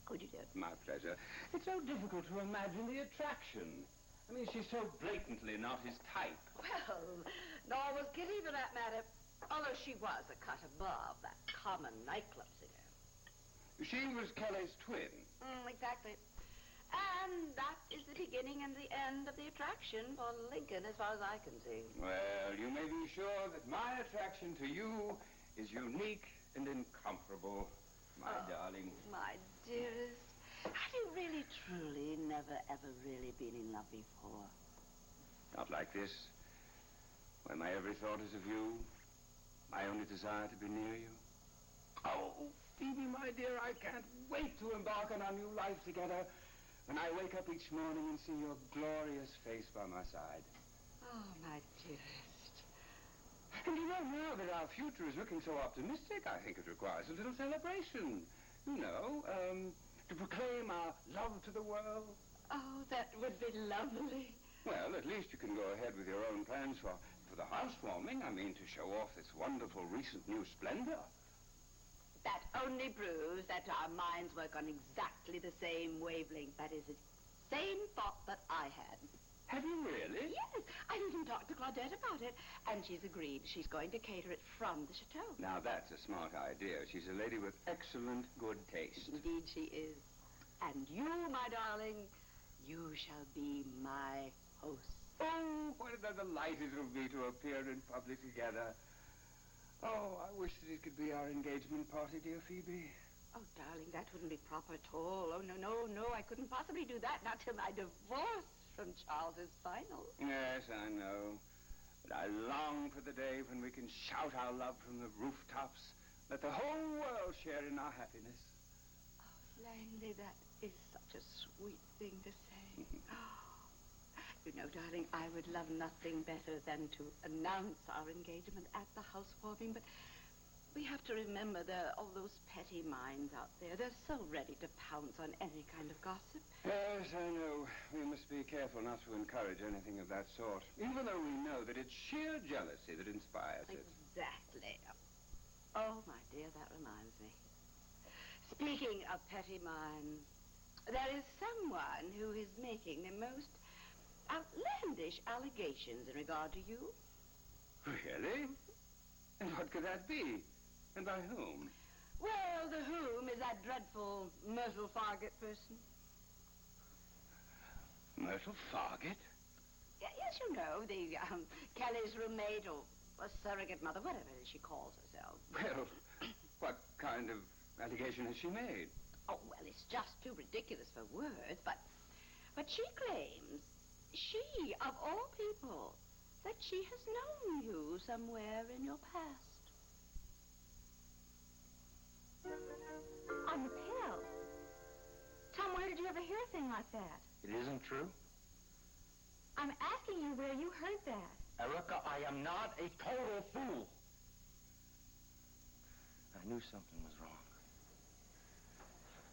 Could you do? My pleasure. It's so difficult to imagine the attraction. I mean, she's so blatantly not his type. Well, nor was Kitty for that matter. Although she was a cut above that common nightclub singer. She was Kelly's twin. Exactly. And that is the beginning and the end of the attraction for Lincoln, as far as I can see. Well, you may be sure that my attraction to you is unique and incomparable, my darling. My dearest. Have you really, truly, never, ever really been in love before? Not like this, where my every thought is of you, my only desire to be near you. Oh, Phoebe, my dear, I can't wait to embark on our new life together when I wake up each morning and see your glorious face by my side. Oh, my dearest. And you know, now that our future is looking so optimistic, I think it requires a little celebration. You know, to proclaim our love to the world. Oh, that would be lovely. Well, at least you can go ahead with your own plans for the housewarming. I mean, to show off this wonderful recent new splendor. That only proves that our minds work on exactly the same wavelength. That is the same thought that I had. Have you really? Yes. I even talked to Claudette about it, and she's agreed she's going to cater it from the chateau. Now, that's a smart idea. She's a lady with excellent good taste. Indeed she is. And you, my darling, you shall be my host. Oh, what a delight it will be to appear in public together. Oh, I wish that it could be our engagement party, dear Phoebe. Oh, darling, that wouldn't be proper at all. Oh, no, I couldn't possibly do that, not till my divorce from Charles is final. Yes, I know. But I long for the day when we can shout our love from the rooftops. Let the whole world share in our happiness. Oh, Langley, that is such a sweet thing to say. You know, darling, I would love nothing better than to announce our engagement at the housewarming, but we have to remember there are all those petty minds out there. They're so ready to pounce on any kind of gossip. Yes, I know. We must be careful not to encourage anything of that sort, even though we know that it's sheer jealousy that inspires it. Exactly. Oh, my dear, that reminds me. Speaking of petty minds, there is someone who is making the most outlandish allegations in regard to you. Really? And what could that be? And by whom? Well, the whom is that dreadful Myrtle Fargate person. Myrtle Fargate? Yes, you know, the Kelly's roommate or surrogate mother, whatever she calls herself. Well, what kind of allegation has she made? Oh, well, it's just too ridiculous for words, but she claims, she, of all people, that she has known you somewhere in your past. On the pill. Tom, where did you ever hear a thing like that? It isn't true? I'm asking you where you heard that. Erica, I am not a total fool. I knew something was wrong.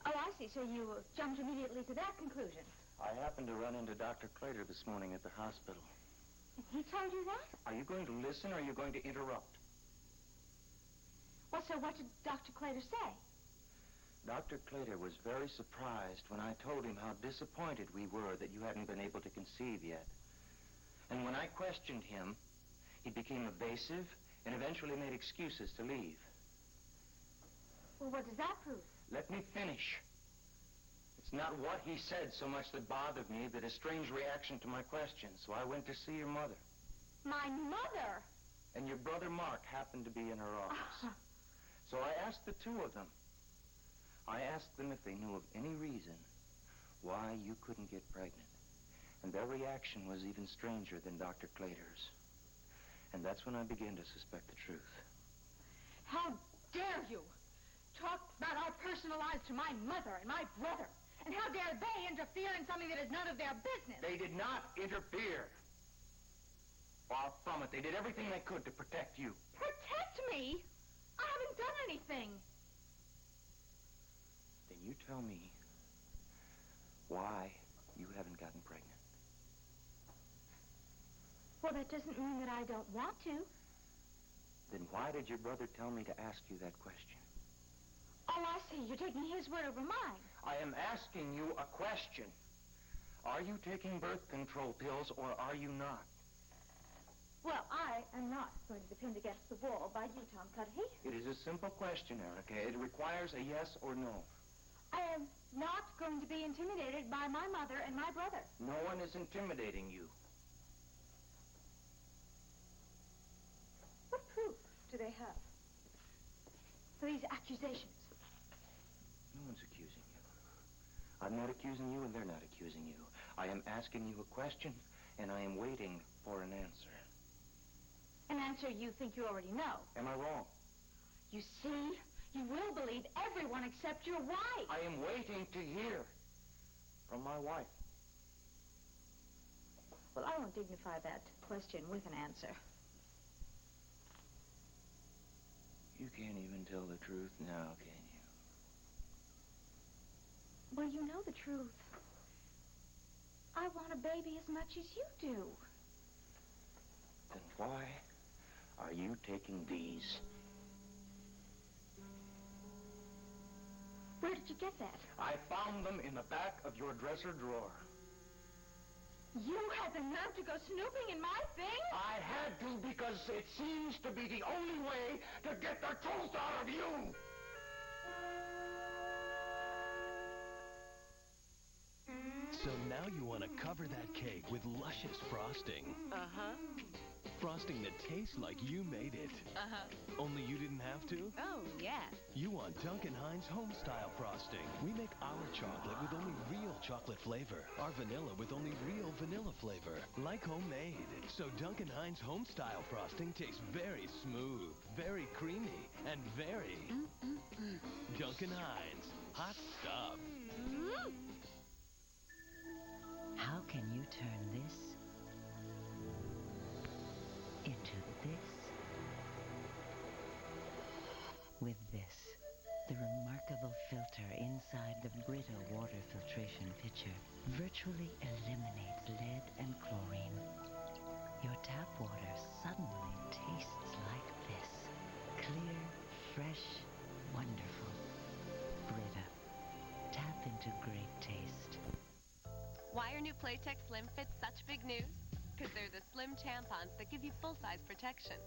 Oh, I see. So you jumped immediately to that conclusion. I happened to run into Dr. Clater this morning at the hospital. He told you that? Are you going to listen or are you going to interrupt? Well, so what did Dr. Clater say? Dr. Clater was very surprised when I told him how disappointed we were that you hadn't been able to conceive yet. And when I questioned him, he became evasive and eventually made excuses to leave. Well, what does that prove? Let me finish. It's not what he said so much that bothered me, but a strange reaction to my questions. So I went to see your mother. My mother? And your brother Mark happened to be in her office. So I asked the two of them. I asked them if they knew of any reason why you couldn't get pregnant. And their reaction was even stranger than Dr. Clater's. And that's when I began to suspect the truth. How dare you talk about our personal lives to my mother and my brother? And how dare they interfere in something that is none of their business? They did not interfere. Far from it. They did everything they could to protect you. Protect me? I haven't done anything. Then you tell me why you haven't gotten pregnant. Well, that doesn't mean that I don't want to. Then why did your brother tell me to ask you that question? Oh, I see. You're taking his word over mine. I am asking you a question. Are you taking birth control pills or are you not? Well, I am not going to depend against the wall by you, Tom Cudahy. It is a simple question, Erica. It requires a yes or no. I am not going to be intimidated by my mother and my brother. No one is intimidating you. What proof do they have for these accusations? No one's accusing you. I'm not accusing you, and they're not accusing you. I am asking you a question, and I am waiting for an answer. An answer you think you already know. Am I wrong? You see, you will believe everyone except your wife. I am waiting to hear from my wife. Well, I won't dignify that question with an answer. You can't even tell the truth now, can you? Well, you know the truth. I want a baby as much as you do. Then why are you taking these? Where did you get that? I found them in the back of your dresser drawer. You had the nerve to go snooping in my things? I had to because it seems to be the only way to get the truth out of you. So now you want to cover that cake with luscious frosting. Uh-huh. Frosting that tastes like you made it. Uh-huh. Only you didn't have to? Oh, yeah. You want Duncan Hines Homestyle Frosting. We make our chocolate with only real chocolate flavor. Our vanilla with only real vanilla flavor. Like homemade. So Duncan Hines Homestyle Frosting tastes very smooth, very creamy, and very... Duncan Hines. Hot stuff. How can you turn this into this? With this, the remarkable filter inside the Brita water filtration pitcher virtually eliminates lead and chlorine. Your tap water suddenly tastes like this. Clear, fresh, wonderful. Brita. Tap into great taste. Why are new Playtex Slim Fits such big news? Because they're the slim tampons that give you full-size protection.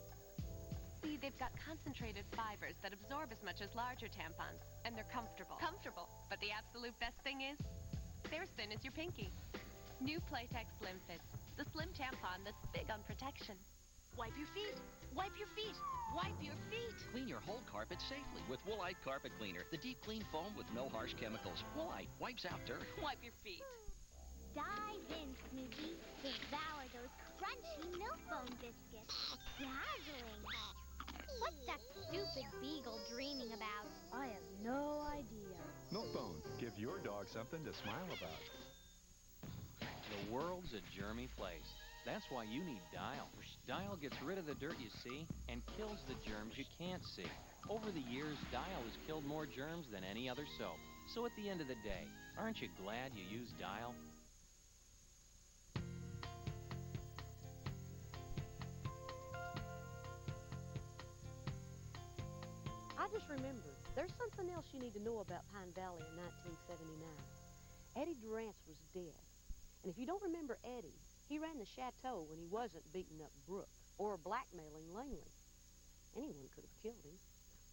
See, they've got concentrated fibers that absorb as much as larger tampons, and they're comfortable. Comfortable. But the absolute best thing is, they're as thin as your pinky. New Playtex Slim Fits, the slim tampon that's big on protection. Wipe your feet. Wipe your feet. Wipe your feet. Clean your whole carpet safely with Woolite Carpet Cleaner, the deep clean foam with no harsh chemicals. Woolite wipes out dirt. Wipe your feet. Dive in, Snoopy. Devour those crunchy Milk-Bone biscuits. Dazzling. What's that stupid beagle dreaming about? I have no idea. Milk-Bone. Give your dog something to smile about. The world's a germy place. That's why you need Dial. Dial gets rid of the dirt you see and kills the germs you can't see. Over the years, Dial has killed more germs than any other soap. So at the end of the day, aren't you glad you used Dial? I just remembered, there's something else you need to know about Pine Valley in 1979. Eddie Durrance was dead. And if you don't remember Eddie, he ran the chateau when he wasn't beating up Brooke or blackmailing Langley. Anyone could have killed him.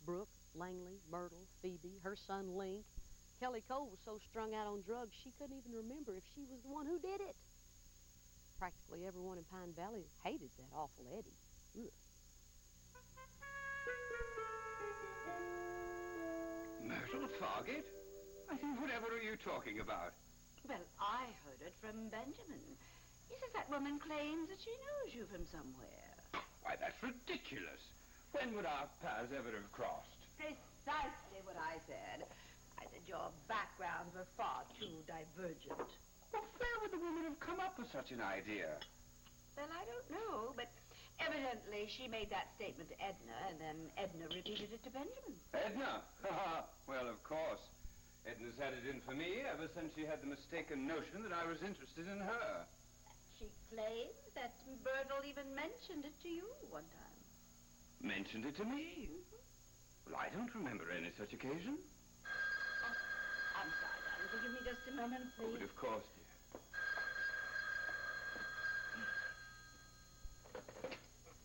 Brooke, Langley, Myrtle, Phoebe, her son Link. Kelly Cole was so strung out on drugs she couldn't even remember if she was the one who did it. Practically everyone in Pine Valley hated that awful Eddie. Ugh. Myrtle Fargate? I think, whatever are you talking about? Well, I heard it from Benjamin. He says that woman claims that she knows you from somewhere. Why, that's ridiculous. When would our paths ever have crossed? Precisely what I said. I said your backgrounds were far too divergent. Well, where would the woman have come up with such an idea? Well, I don't know, but evidently she made that statement to Edna, and then Edna repeated it to Benjamin. Edna? Well, of course. Edna's had it in for me ever since she had the mistaken notion that I was interested in her. She claims that Myrtle even mentioned it to you one time. Mentioned it to me? Well, I don't remember any such occasion. Oh, I'm sorry, darling. Forgive me just a moment, Oh, please. but of course, dear.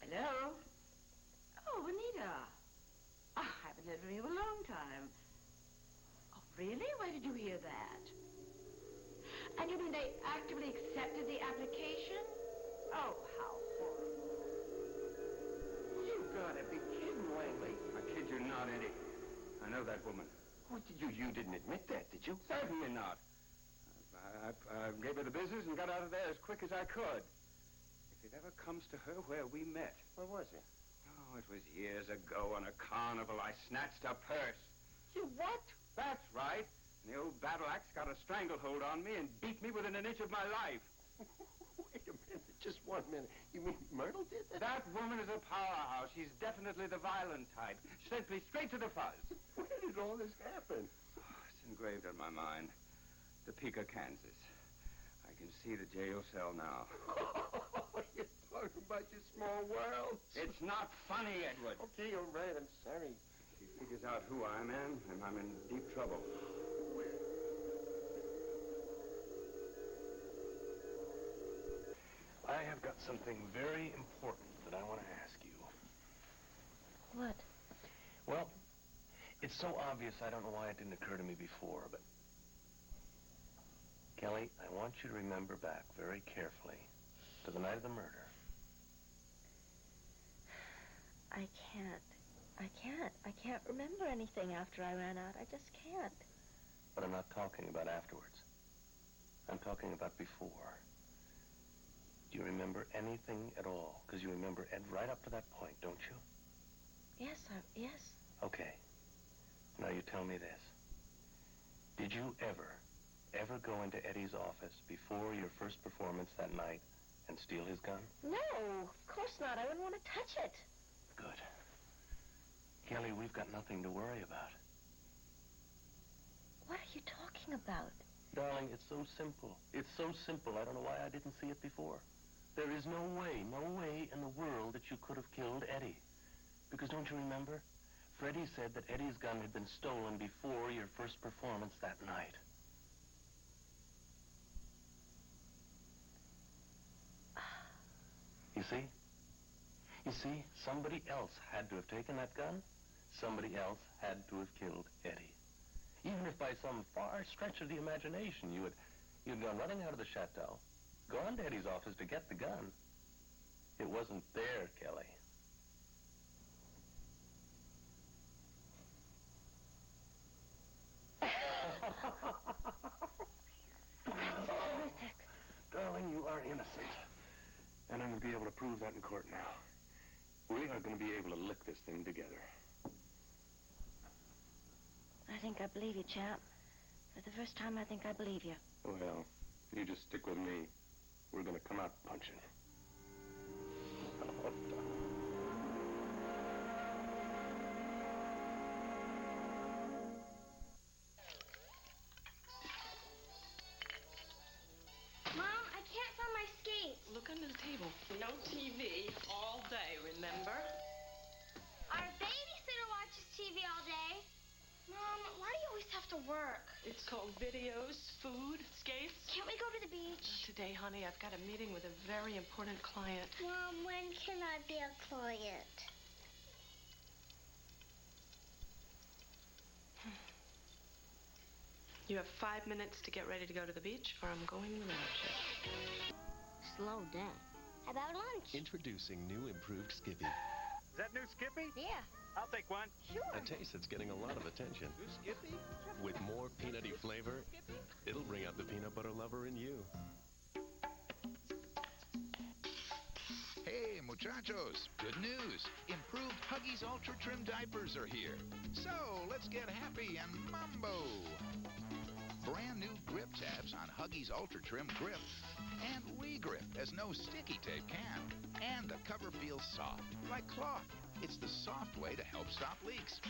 Hello? Oh, Anita. I haven't heard from you in a long time. Oh, really? Where did you hear that? And you mean they actively accepted the application? Oh, how horrible. You've got to be kidding, Langley. I kid you not, Eddie. I know that woman. What did you didn't admit that, did you? Certainly not. I gave her the business and got out of there as quick as I could. If it ever comes to her where we met. Where was it? Oh, it was years ago on a carnival. I snatched a purse. You what? That's right. And the old battle axe got a stranglehold on me and beat me within an inch of my life. Wait a minute, just 1 minute. You mean Myrtle did that? That woman is a powerhouse. She's definitely the violent type. She sent me straight to the fuzz. Where did all this happen? Oh, it's engraved on my mind. Topeka, Kansas. I can see the jail cell now. Oh, you're talking about your small world. It's not funny, Edward. Okay, all right, I'm sorry. If she figures out who I am, then I'm in deep trouble. I have got something very important that I want to ask you. What? Well, it's so obvious I don't know why it didn't occur to me before, but... Kelly, I want you to remember back very carefully to the night of the murder. I can't remember anything after I ran out. I just can't. But I'm not talking about afterwards. I'm talking about before. Do you remember anything at all? Because you remember Ed right up to that point, don't you? Yes. Okay. Now you tell me this. Did you ever go into Eddie's office before your first performance that night and steal his gun? No, of course not. I wouldn't want to touch it. Good. Kelly, we've got nothing to worry about. What are you talking about? Darling, it's so simple. It's so simple. I don't know why I didn't see it before. There is no way in the world that you could have killed Eddie. Because don't you remember? Freddie said that Eddie's gun had been stolen before your first performance that night. You see? You see, somebody else had to have taken that gun. Somebody else had to have killed Eddie. Even if by some far stretch of the imagination you'd gone running out of the chateau, gone to Eddie's office to get the gun, it wasn't there, Kelly. Darling, you are innocent. And I'm going to be able to prove that in court now. We are going to be able to lick this thing together. I think I believe you, champ. For the first time, I think I believe you. Well, you just stick with me. We're going to come out punching. Mom, I can't find my skates. Look under the table. No TV all day, remember? Our babysitter watches TV all day. Mom, why do you always have to work? It's called videos, food, skates. Can't we go to the beach? Not today, honey. I've got a meeting with a very important client. Mom, when can I be a client? You have 5 minutes to get ready to go to the beach, or I'm going without you. Slow down. How about lunch? Introducing new improved Skippy. Is that new Skippy? Yeah. I'll take one. Sure. A taste that's getting a lot of attention. New Skippy? With more peanutty flavor, it'll bring out the peanut butter lover in you. Hey, muchachos, good news. Improved Huggies Ultra Trim diapers are here. So, let's get happy and mambo. Brand new grip tabs on Huggies Ultra Trim Grip. And re-grip, as no sticky tape can. And the cover feels soft, like cloth. It's the soft way to help stop leaks.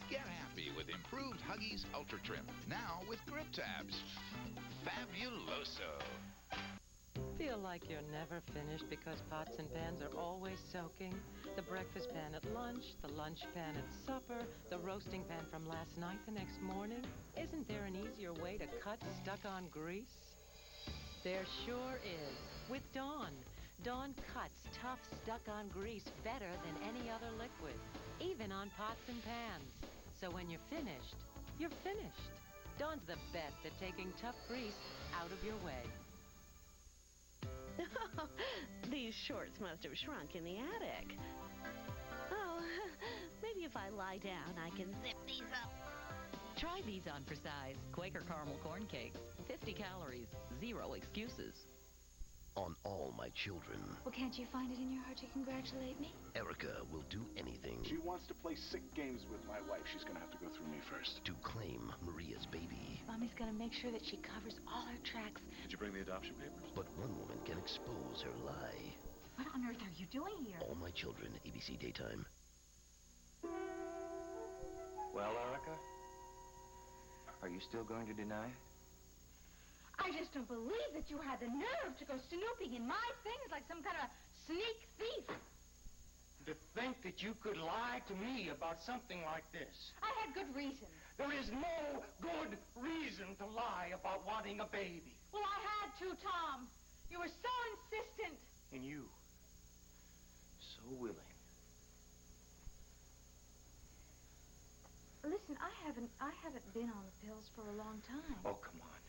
Get happy with improved Huggies Ultra Trim. Now with grip tabs. Fabuloso. Feel like you're never finished because pots and pans are always soaking? The breakfast pan at lunch, the lunch pan at supper, the roasting pan from last night the next morning? Isn't there an easier way to cut stuck-on grease? There sure is. With Dawn. Dawn cuts tough, stuck-on grease better than any other liquid, even on pots and pans. So when you're finished, you're finished. Dawn's the best at taking tough grease out of your way. These shorts must have shrunk in the attic. Oh, maybe if I lie down, I can zip these up. Try these on for size. Quaker caramel corn cakes. 50 calories. 0 excuses. On all my children, Well, can't you find it in your heart to congratulate me? Erica will do anything She wants to play sick games with my wife. She's gonna have to go through me first. to claim Maria's baby. Mommy's gonna make sure that she covers all her tracks. Did you bring the adoption papers? But one woman can expose her lie. What on earth are you doing here? All my children, ABC Daytime. Well, Erica? Are you still going to deny it? I just don't believe that you had the nerve to go snooping in my things like some kind of sneak thief. To think that you could lie to me about something like this. I had good reason. There is no good reason to lie about wanting a baby. Well, I had to, Tom. You were so insistent. And you, so willing. Listen, I haven't been on the pills for a long time. Oh, come on.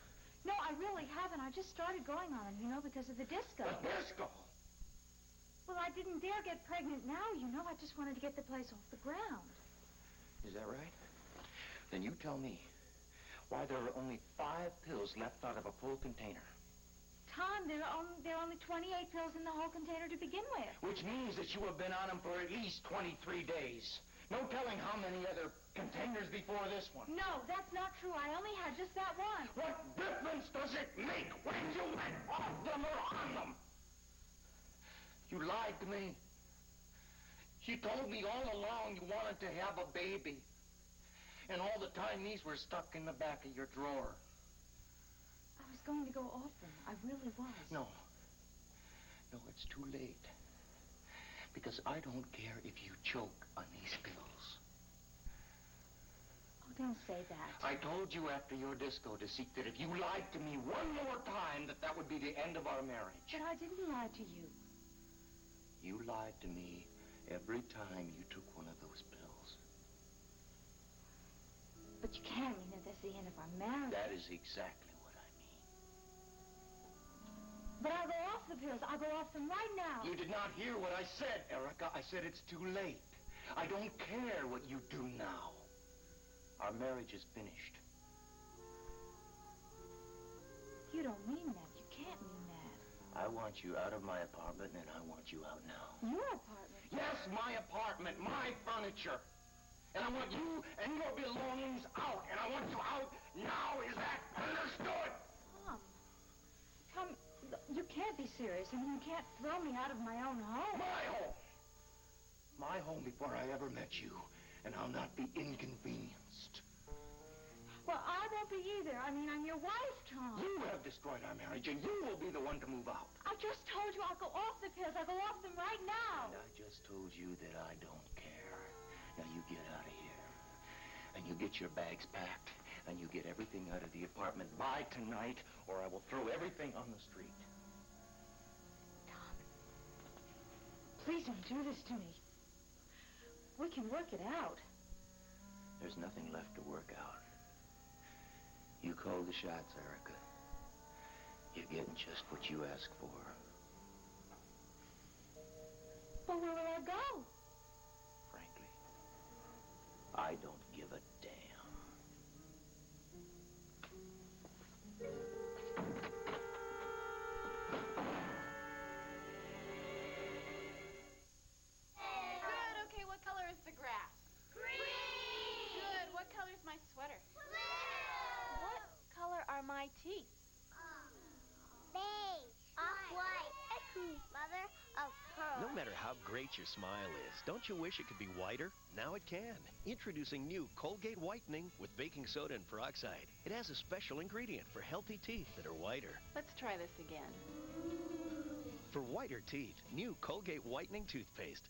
No, I really haven't. I just started going on them, because of the disco. The disco? Well, I didn't dare get pregnant now, I just wanted to get the place off the ground. Is that right? Then you tell me why there are only 5 pills left out of a full container. Tom, there are only 28 pills in the whole container to begin with. Which means that you have been on them for at least 23 days. No telling how many other containers before this one. No, that's not true. I only had just that one. What difference does it make when you went off them or on them? You lied to me. You told me all along you wanted to have a baby. And all the time these were stuck in the back of your drawer. I was going to go off them. I really was. No. No, it's too late. Because I don't care if you choke on these pills. Oh, don't say that. I told you after your disco deceit that if you lied to me one more time, that would be the end of our marriage. But I didn't lie to you. You lied to me every time you took one of those pills. But you can't mean that that's the end of our marriage. That is exactly what I mean. But I'll go off the pills. I'll go off them right now. You did not hear what I said, Erica. I said it's too late. I don't care what you do now. Our marriage is finished. You don't mean that. You can't mean that. I want you out of my apartment, and I want you out now. Your apartment? Yes, my apartment, my furniture. And I want you and your belongings out, and I want you out now. Is that understood? Tom, you can't be serious. I mean, you can't throw me out of my own home. My home. My home before I ever met you, and I'll not be inconvenienced. Well, I won't be either. I mean, I'm your wife, Tom. You have destroyed our marriage, and you will be the one to move out. I just told you I'll go off the pills. I'll go off them right now. And I just told you that I don't care. Now you get out of here. And you get your bags packed. And you get everything out of the apartment by tonight, or I will throw everything on the street. Tom, please don't do this to me. We can work it out. There's nothing left to work out. You call the shots, Erica. You're getting just what you asked for. But where will I go? Frankly, I don't give a damn. Good. Okay, what color is the grass? Green. Good. What color is my sweater? Blue. What color are my teeth? Beige. Off-white. Mother of pearl. No matter how great your smile is, don't you wish it could be whiter? Now it can. Introducing new Colgate Whitening with baking soda and peroxide. It has a special ingredient for healthy teeth that are whiter. Let's try this again. For whiter teeth, new Colgate Whitening toothpaste.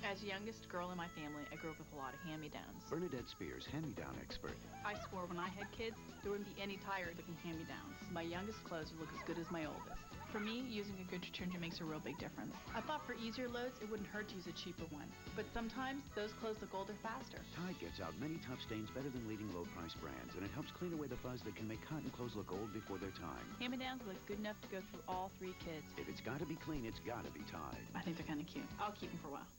As youngest girl in my family, I grew up with a lot of hand-me-downs. Bernadette Spears, hand-me-down expert. I swore when I had kids, there wouldn't be any tired-looking hand-me-downs. My youngest clothes would look as good as my oldest. For me, using a good detergent makes a real big difference. I thought for easier loads, it wouldn't hurt to use a cheaper one. But sometimes, those clothes look older faster. Tide gets out many tough stains better than leading low-price brands, and it helps clean away the fuzz that can make cotton clothes look old before their time. Hand-me-downs look good enough to go through all 3 kids. If it's got to be clean, it's got to be Tide. I think they're kind of cute. I'll keep them for a while.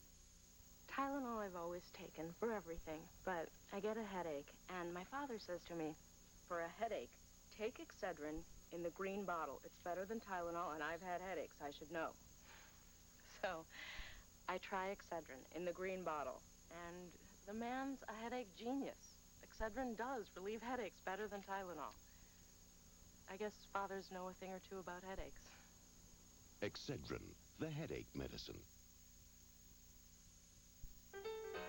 Tylenol I've always taken for everything, but I get a headache, and my father says to me, for a headache, take Excedrin in the green bottle. It's better than Tylenol, and I've had headaches, I should know. So I try Excedrin in the green bottle, and the man's a headache genius. Excedrin does relieve headaches better than Tylenol. I guess fathers know a thing or two about headaches. Excedrin, the headache medicine.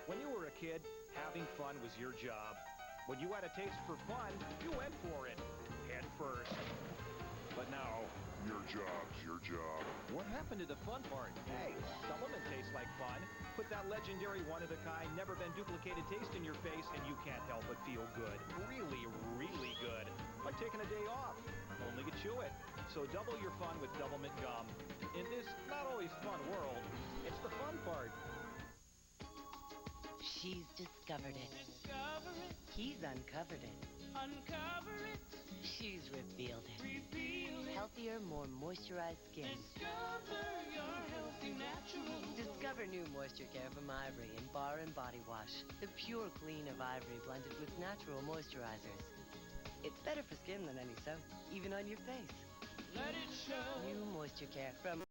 When you were a kid, having fun was your job. When you had a taste for fun, you went for it, head first. But now, Your job's your job. what happened to the fun part? Hey, Doublemint tastes like fun. Put that legendary one-of-a-kind, never-been-duplicated taste in your face, and you can't help but feel good. Really, really good. Like taking a day off, only to chew it. So double your fun with Doublemint gum. In this not-always-fun world, it's the fun part. She's discovered it. He's uncovered it. She's revealed it. Healthier, more moisturized skin. Discover new Moisture Care from Ivory in Bar and Body Wash. The pure clean of Ivory blended with natural moisturizers. It's better for skin than any soap, even on your face. Let it show. New Moisture Care from